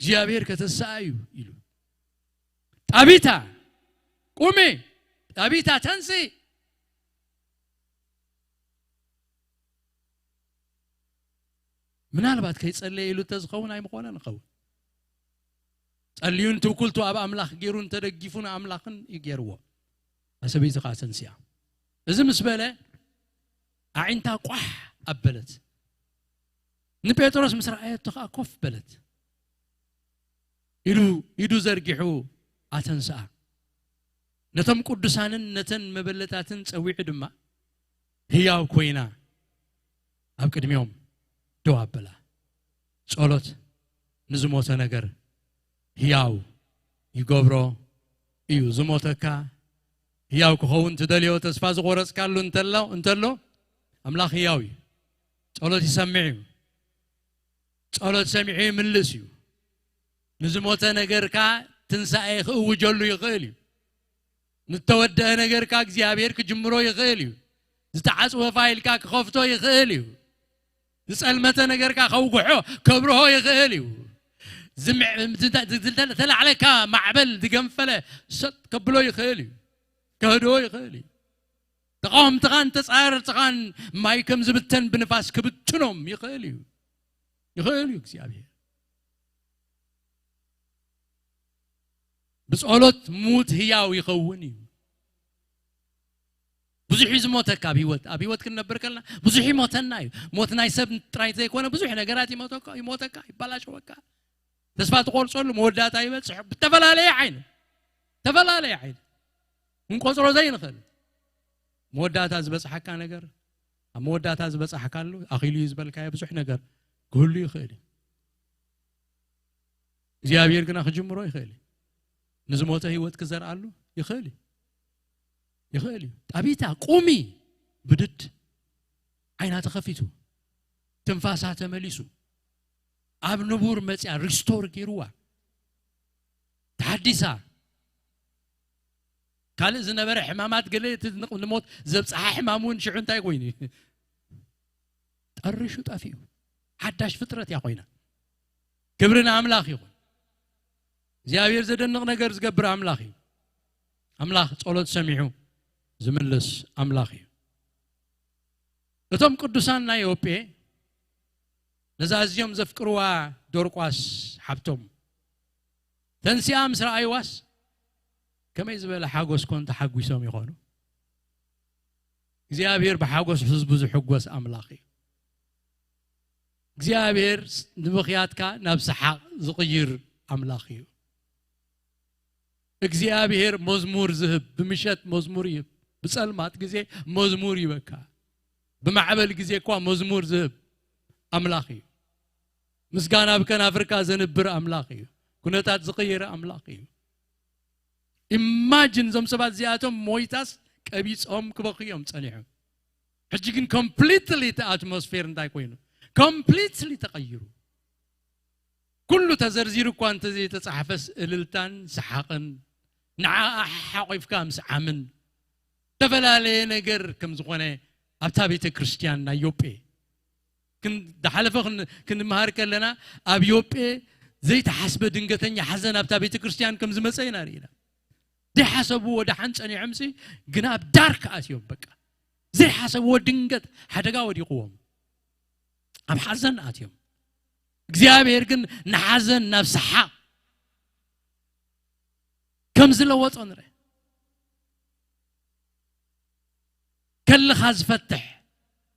جيابير كتسايو إلو تابيتا قومي تابيتا تنسي ምናልባት ከይጸለይ ኢሉ ተዝኸውን ኣይምኾነ ንኸው ጸልዩን ትውኩልቱ ኣብ ኣምላኽ ገይሩን ተደጊፉን ኣምላኽን ይገርዎ ኣሰበይት ኻሰንስያ እዚ ምስ በለ ኣዒንታ ቋሕ ኣበለት ንጴጥሮስ ምስ ረኣየቶ ኸኣ ኮፍ በለት ኢዱ ዘርጊሑ ኣተንስኣ ነቶም ቅዱሳንን ነተን መበለታትን ጸዊዑ ድማ ህያው ኮይና ኣብ ቅድሚኦም ደው ኣበላ ጸሎት ንዝሞተ ነገር ህያው ይገብሮ እዩ ዝሞተካ ህያው ክኸውን ትደልዮ ተስፋ ዝቆረጽካሉ እንተሎ ኣምላኽ ህያው እዩ ጸሎት ይሰምዕ እዩ ጸሎት ሰሚዑ ይምልስ እዩ ንዝሞተ ነገርካ ትንሳኤ ክእውጀሉ ይኽእል እዩ ንተወደአ ነገርካ እግዚአብሔር ክጅምሮ ይኽእል እዩ ዝተዓጽወ ፋይልካ ክኸፍቶ ይኽእል እዩ ዝጸልመተ ነገርካ ከውግሖ ከብርሆ ይኽእል እዩ ተላዕለካ ማዕበል ዝገንፈለ ሰጥ ከብሎ ይኽእል እዩ ከህድዎ ይኽእል እዩ ተቃውምትኻን ተጻረርትኻን ማይ ከም ዝብተን ብንፋስ ክብትኖም ይኽእል እዩ እግዚአብሔር بصولت موت هياو يخوني بزحي زموتك أبيوت كنا بركلنا بزحي موتنا موتنا يسب تراي زي كونه بزحي نجاراتي موتك يبلاش وكا تسفات قول صول مودات أيوة صح تفلا لي عين نقصر زين خل مودات أزبس حكا نجار مودات أزبس حكا له أخيلي يزبل كاي بزحي نجار كل خيلي زيابير كنا خجم روي خيلي نزموته هيوت كزر قالو يخالي أبيتا قومي بدت عينها تخفيتو تنفاسها تمليسو أب نبور متى ريستور كيروا تحديثا قال إذا نبر حمامات قلت نموت زبص حمامون شعون تاي قويني تقرشو تافيو حداش فترة يا قوينا كبرنا أملاخ يقول زيابير زدنق نجار زقبر أملاخ ጸሎት ሰሚዑ ዝምልስ أملاخ እቶም ቅዱሳን ናይ ዮጴ ነዛዝዮም ዘፍቅርዋ ዶርቋስ ሓብቶም ተንሲኣ ምስ ረኣይዋስ ከመይ ዝበለ ሓጎስ ኮን ተሓጒሶም ይኾኑ እግዚአብሔር በሓጎስ ህዝቡ ዝሕጎስ أملاخ እግዚአብሔር ንምኽያትካ ናብ ሰሓቕ ዝቕይር أملاخ እግዚአብሔር መዝሙር ዝህብ ብምሸት መዝሙር ይህብ በጸልማት ጊዜ መዝሙር ይበካ በማዕበል ጊዜ እኮ መዝሙር ዝህብ أملاخ ምስጋና ብከን አፍሪካ ዘንብር أملاخ ኩነታት ዝቕይር أملاخ ኢማጂን ዞም ሰባት ዚኣቶም ሞይታስ ቀቢጾም ክበኽዮም ጸኒሖም ሕጂ ግን ኮምፕሊትሊ አትሞስፌር እንታይ ኮይኑ ኮምፕሊትሊ ተቀይሩ ኩሉ ተዘርዚሩ እኳ እንተ ዘይተጻሕፈስ እልልታን ሰሓቕን نع حقيف كام سعمن تفلالي نجر كم زخونة أبتابيت كريستيان نايوبي كن دحلفه كن مهارك لنا أبيوبي زي تحسب دنجتين يحزن أبتابيت كريستيان كم زمسين أرينا زي حسبوا دحنس أني عمسي جناب دارك أسيوب بك زي حسبوا دنجت حدا قاود يقوم أب حزن أتيوم እግዚአብሔር ግን نحزن نفس حق كم زلوات أنره كل خاز فتح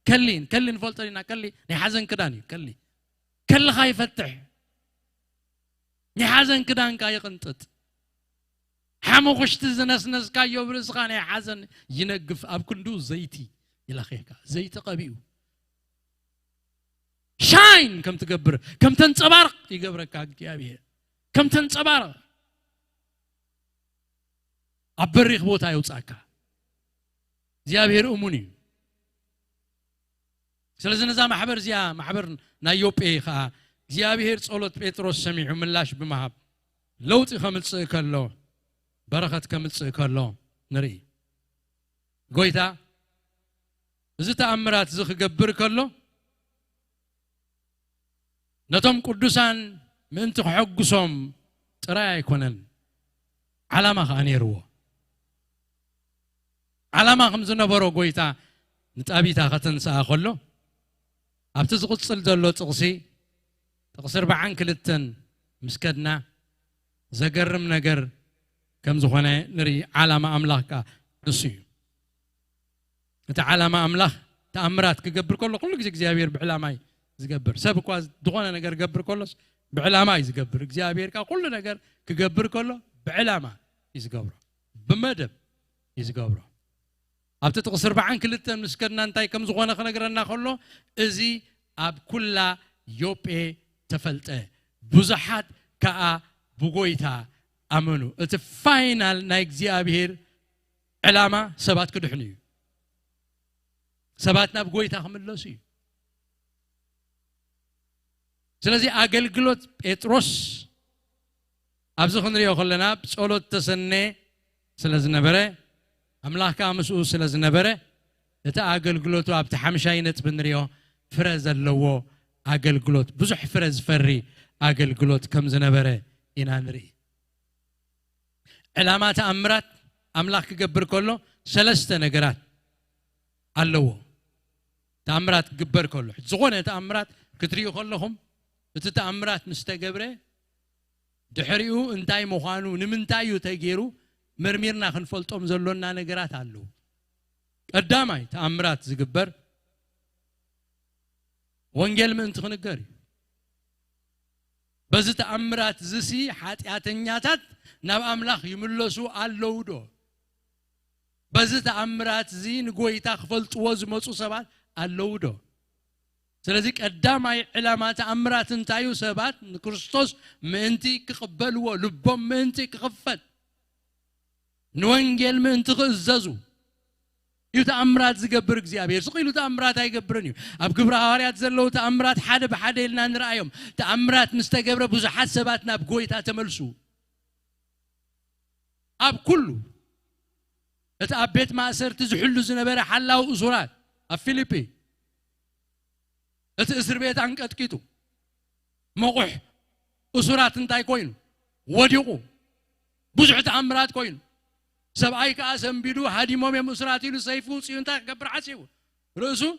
كلين فولترينا كلي نحزن كداني كل خاي فتح نحزن كدان كاي قنطت حمو خشت زنسنس كايو برزقاني حزن ينقف أب كندو زيتي إلى خيكا زيت قبيو شاين كم تقبر كم تنصبارق يقبرك كاك كم تنصبارق أبريخ بوتا يوصاكا زيابير أموني سلازنا زا محبر زيا محبر نايوبي خا زيابير ጸሎት ጴጥሮስ ሰሚዑ ምላሽ ብምሃብ ለውጥ ከምጽእ ከሎ በረኸት ከምጽእ ከሎ ንርኢ ጎይታ እዚ ተኣምራት ዝኽገብር ከሎ ነቶም ቅዱሳን ምእንቲ ክሕጉሶም ጥራይ ኣይኮነን ዓላማ ኸ ነይርዎ ዓላማ ከም ዝነበሮ ጎይታ ንጣቢታ ከተንስኣ ከሎ أبتز قصل دلو تقصي تقصر بعن كلتن مسكدنا زجرم نجر كم زخنة نري علامة أملاك نسي أنت علامة أملاك تأمرات كجبر كله كل جزء بعلامة يزجبر سبق واز دخنا نجر جبر كله بعلامة يزجبر جزء كل نجر كجبر كله بعلامة يزجبر بمدب يزجبر أبت تقصر بعن كلتن مسكدنا أنتي كم زخنة خنا جرنا كله إزي أب كلا يوبي تفلته بزحات كأ بقويتها أمنو الفاينل نايجزي أبير علامة سبات كدحني سباتنا بقويتها خملوسي سلازي أقل قلت إتروس أبزخ نريو خلنا بسولو تسنى سلاز نبره أملاك كامسو سلاز نبره إتا أقل قلت وابت حمشاينت بنريو فرز اللوو أقل قلت بزح فرز فري أقل قلت كم زنبره إنا نري علامات أمرات أملاك جبر كله ثلاثة نجارات اللو تأمرات جبر كله زغونة تأمرات كتريو كلهم تأمرات مستجبرة دحريو انتاي مخانو نمنتايو تجيرو مرميرنا خنفلتهم زلونا نجارات اللو قدامي تأمرات زجبر وانجيل من تخنقري بس تأمرات زسي حاتياتنياتات ناب أملاخ يملسو اللودو بس تأمرات زين قويتا خفلت وزمسو سبات اللودو سلازيك قدامي علامات أمرات انتايو سبات كريستوس منتي كقبلوا لبهم منتي كخفت نوانجيل منتي خززو يتأمرات زجبر إخزيابير سقيلو تأمرات هاي جبرنيو أب جبر هاريات زلوا تأمرات حدا بحدا لنا نرأيهم تأمرات مستجبرة بزحات سباتنا بقويتها تملسو أب كله أبيت ما صرت زحلو زنبرة حلا وأسرات أب فيليبي أسر بيت عنك أتكيتو موقح أسرات انتاي كوين وديقو بزحت أمرات كوين سبعي كاسم بيدو هادي مومي مسراتي له سيفو سيونتا قبر حسيبو رأسو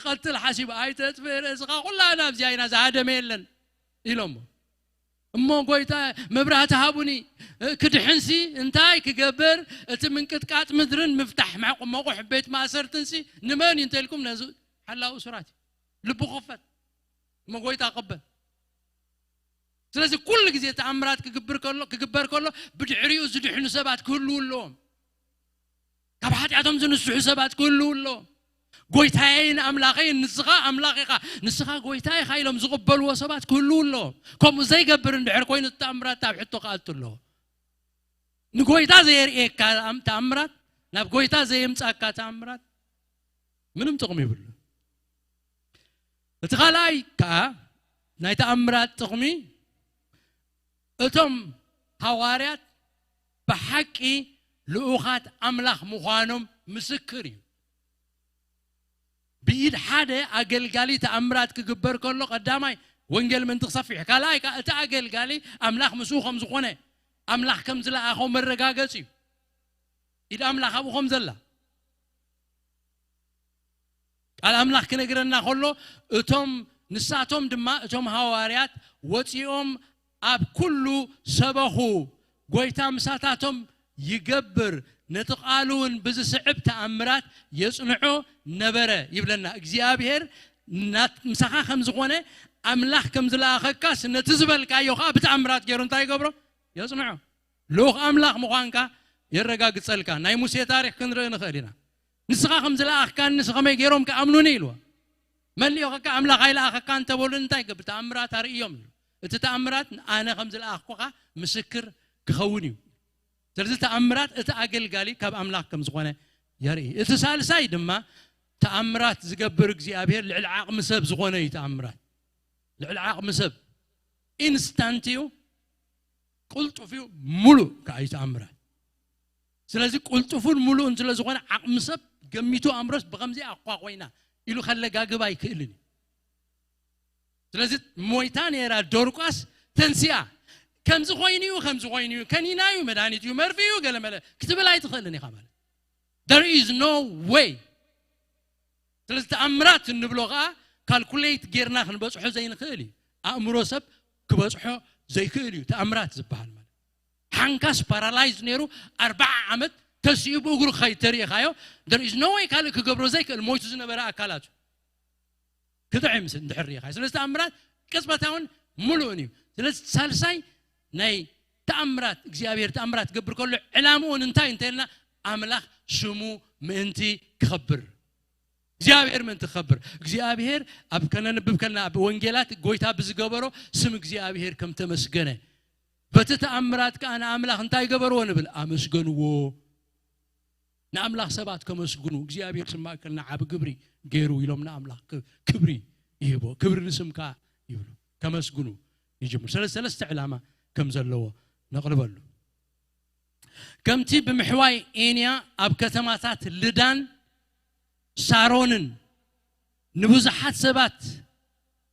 قتل حسيب آيتت فرزقا كلها نابزي عينا زهادة ميلن إلومو أمو قويتا مبرها تهابوني كدحنسي انتاي كقبر اتمن كتكات مدرن مفتح معكم موقع بيت ما سرتنسي نمان ينتهلكم نازو حلا أسراتي لبو خفت أمو قويتا قبل سلازي كل جزء تأمرات كجبر كله بدعريو زدحنو سبات كله اللوم كبحات عدم زنسحو سبات كله اللوم قويتاين أملاقين نسخا قويتاي خايلهم زقبلوا سبات كله اللوم كم زي جبرن بعرقين التأمرات تابحتو قالت له نقويتا زي إيه تأمرات ناب قويتا زي مساكا تأمرات منهم تقمي بله تغالاي كا ناي تأمرات تقمي أتم حواريات بحكي لأخات أملاخ مخانم مسكري بيد حدا أقل قالي تأمرات كجبر كله قدامي وانجل من تصفي كلاي كأتأقل قالي أملاخ مسوخم زخونه أملاخ كم زلا أخو مرقاقسي إذا أملاخ أبو خم زلا الأملاخ كنقرنا كله أتم نساتهم دما أتم حواريات وتيهم أب كله سبخو قويتام ساتاتهم يقبر نتقالون بز سعب تأمرات يصنعو نبرة يبلنا إخزيابير مسخا خمزقونه أملاح كمزلا أخكاس نتزبل كايوخا بتأمرات جيرون تاي قبره يصنعو لوخ أملاح مقانكا يرقا قتسلكا ناي موسى تاريخ كنرى نخلينا نسخا خمزلا أخكان نسخا ما يجيرهم كأمنوني لوا من ليوخا كأملاح غايلا أخكان تبولن تاي بتأمرات هاريوم تتأمرات أنا خمز الأخوة مسكر كخونيو ترى تأمرات أتأجل قالي كاب أملاك كم زغنة ياري إتسال سايد ما تأمرات زجبرك زي أبير العلاق مسب زغنة تأمرات العلاق مسب إنستانتيو قلت فيه ملو كأي تأمرات سلازي قلت فيه ملو أنت لزغنة عق مسب جميتو أمرس بغمزي أقوى وينا إلو خلى جاجباي كيلني سلازي مويتان يرى دوركاس تنسيا كم زغينيو كنينايو مدانيتيو مرفيو قال ملا كتب لا يدخلني خمال there is no way سلازي تأمرات النبلغة ካልኩሌት ጌርና ክንበጽሖ ዘይንክእል ኣእምሮ ሰብ ክበጽሖ ዘይክእል ተኣምራት ዝበሃል ማለት ሓንካስ ፓራላይዝ ነይሩ 40 ዓመት ተሲቡ እግሩ ከይተሪኻዮ there is no way ካል ክገብሮ ዘይክእል ሞይቱ ዝነበረ ኣካላቱ ክድዕምስ እንድሕሪኻ ስለዚህ ተኣምራት ቅጽበታውን ሙሉእን እዩ ስለዚህ ሳልሳይ ናይ ተኣምራት እግዚአብሔር ተኣምራት ገብር ከሎ ዕላማውን እንታይ እንተልና ኣምላኽ ስሙ ምእንቲ ክኸብር እግዚአብሔር ምን ተኸብር እግዚአብሔር ኣብ ከነንብብ ከልና በወንጌላት ጎይታ ብዝገበሮ ስም እግዚአብሔር ከም ተመስገነ በተተኣምራት ካና ኣምላኽ እንታይ ገበርዎ ንብል ኣመስገንዎ ንኣምላኽ ሰባት ከመስግኑ እግዚአብሔር ስማከልና ዓብ ግብሪ ገይሩ ኢሎም ንኣምላኽ ክብሪ ይህቦ ክብሪ ንስምካ ይብሉ ከመስግኑ ይጅምር ሰለስተ ዕላማ ከም ዘለዎ ነቕርበሉ ከምቲ ብምሕዋይ ኤንያ ኣብ ከተማታት ልዳን ሳሮንን ንብዙሓት ሰባት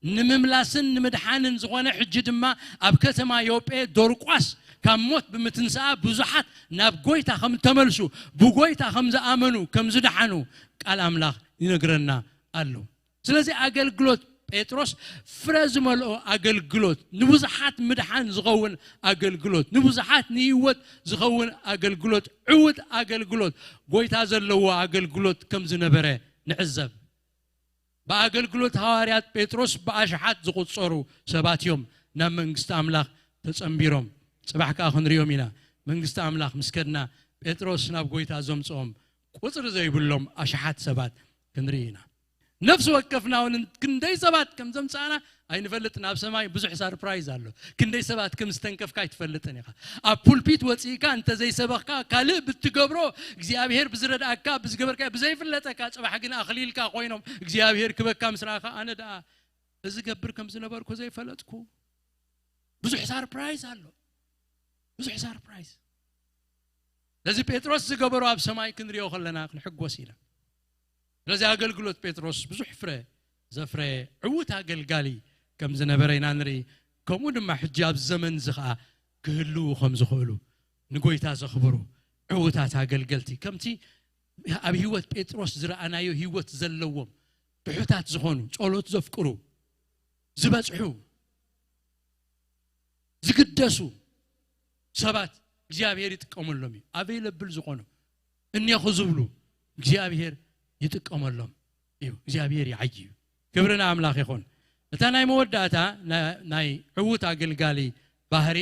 ንምምላስን ንምድሓንን ዝኾነ ሕጂ ድማ ኣብ ከተማ ዮጴ ዶርቋስ ካብ ሞት ብምትንሳኣ ብዙሓት ናብ ጎይታ ከም ተመልሱ ብጎይታ ከም ዝኣመኑ ከም ዝድሓኑ ቃል ኣምላኽ ይነግረና ኣሎ ስለዚ ኣገልግሎት ጴጥሮስ ፍረዝመልኦ ኣገልግሎት ንብዙሓት ምድሓን ዝኸውን ኣገልግሎት ንብዙሓት ንህይወት ዝኸውን ኣገልግሎት ዕውት ኣገልግሎት ጎይታ ዘለዎ ኣገልግሎት ከም ዝነበረ ንዕዘብ በአገልግሎት ሐዋርያት ጴጥሮስ በአሽሓት ዝቁጸሩ ሰባት እዮም ናብ መንግስት አምላኽ ተጸምቢሮም ጽባሕካ ክንሪዮም ኢና መንግስት አምላኽ ምስከድና ጴጥሮስ ናብ ጎይታ ዘምጾም ቁጽር ዘይብሎም አሽሓት ሰባት ክንሪኢና ነፍስ ወከፍናውን ክንደይ ሰባት ከም ዘምጻና ኣይንፈልጥ ናብ ሰማይ ብዙሕ ሰርፕራይዝ ኣሎ ክንደይ ሰባት ከም ዝተንከፍካ ይትፈልጥን ኢኻ ኣብ ፑልፒት ወጪካ እንተ ዘይሰበኽካ ካልእ ብትገብሮ እግዚአብሔር ብዝረዳእካ ብዝገበርካ ብዘይፍለጠካ ጽባሕ ግን ኣኽሊልካ ኮይኖም እግዚአብሔር ክበካ ምስራኻ ኣነ ዳ እዚ ገብር ከም ዝነበርኩ ዘይፈለጥኩ ብዙሕ ሰርፕራይዝ ኣሎ ብዙሕ ሰርፕራይዝ ለዚ ጴጥሮስ ዝገበሮ ኣብ ሰማይ ክንሪኦ ከለና ክንሕጎስ ኢና ለዚ ኣገልግሎት ጴጥሮስ ብዙሕ ፍረ ዘፍረ ዕውት ኣገልጋሊ ከም ዝነበረ ኢና ንርኢ ከምኡ ድማ ሕጂ ኣብ ዘመን ዝኻ ክህልው ከም ዝኽእሉ ንጎይታ ዘኽብሩ ዕውታት ኣገልገልቲ ከምቲ ኣብ ህይወት ጴጥሮስ ዝረኣናዮ ህይወት ዘለዎም ብሑታት ዝኾኑ ጸሎት ዘፍቅሩ ዝበጽሑ ዝግደሱ ሰባት እግዚአብሔር ይጥቀመሎም ኣቬይለብል ዝኾኑ እንየኹ ዝብሉ እግዚአብሔር ይጥቀመሎም እዩ እግዚአብሔር ይዓዩ ክብርና አምላኽ ይኹን እታ ናይ መወዳእታ ናይ ዕውት ኣገልጋሊ ባህሪ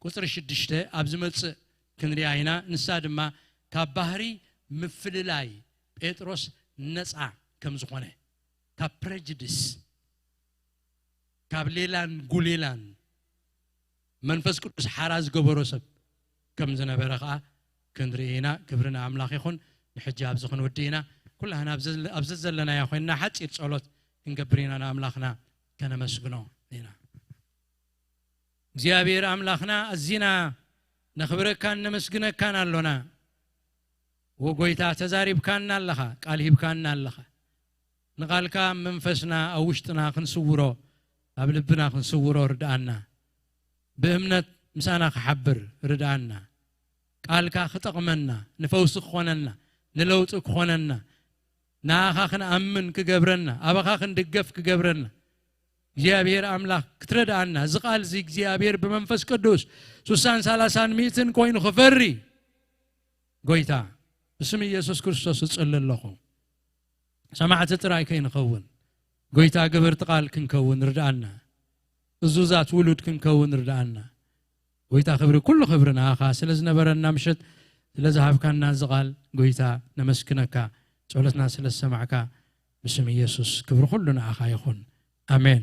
ቁጥሪ 6 ኣብ ዝመጽእ ክንሪኣ ኢና ንሳ ድማ ካብ ባህሪ ምፍልላይ ጴጥሮስ ነፃ ከም ዝኾነ ካብ ፕሬጁዲስ ካብ ሌላን ጉሌላን መንፈስ ቅዱስ ሓራዝ ገበሮ ሰብ ከም ዝነበረ ከዓ ክንሪኢ ኢና ክብርና አምላኽ ይኹን ንሕጂ ኣብ ዝኽንወዲና ኩላህና ኣብ ዘለና ኮይንና ሓፂር ጸሎት ክንገብር ኢና ንኣምላኽና ከነመስግኖ ኢና እግዚአብሔር አምላኽና ኣዚና ነኽብረካን ነመስግነካን ኣሎና ወጎይታ ተዛሪብካና ኣለኻ ቃል ሂብካና ኣለኻ ንቓልካ መንፈስና ኣብ ውሽጥና ክንስውሮ ኣብ ልብና ክንስውሮ ርዳኣና ብእምነት ምሳና ክሓብር ርዳኣና ቃልካ ክጠቕመና ንፈውሲ ክኾነና ንለውጢ ክኾነና ናኻ ክንኣምን ክገብረና ኣባኻ ክንድገፍ ክገብረና እግዚአብሔር አምላኽ ክትረዳአና ዝቃል ዚ እግዚአብሔር በመንፈስ ቅዱስ 60 ሚእትን ኮይኑ ክፈሪ ጎይታ በስም ኢየሱስ ክርስቶስ ጽለለኹ ሰማዕት ጥራይ ከይንኸውን ጎይታ ግብርት ቃል ክንከውን ርዳአና እዙዛት ውሉድ ክንከውን ርዳአና ጎይታ ክብሪ ኩሉ ክብርና ኣኻ ስለዝነበረና ምሽት ስለዝሃብካና ዝቃል ጎይታ ነመስክነካ ጸሎትና ስለሰማዕካ በስም ኢየሱስ ክብሪ ኩሉ ንኣኻ ይኹን አሜን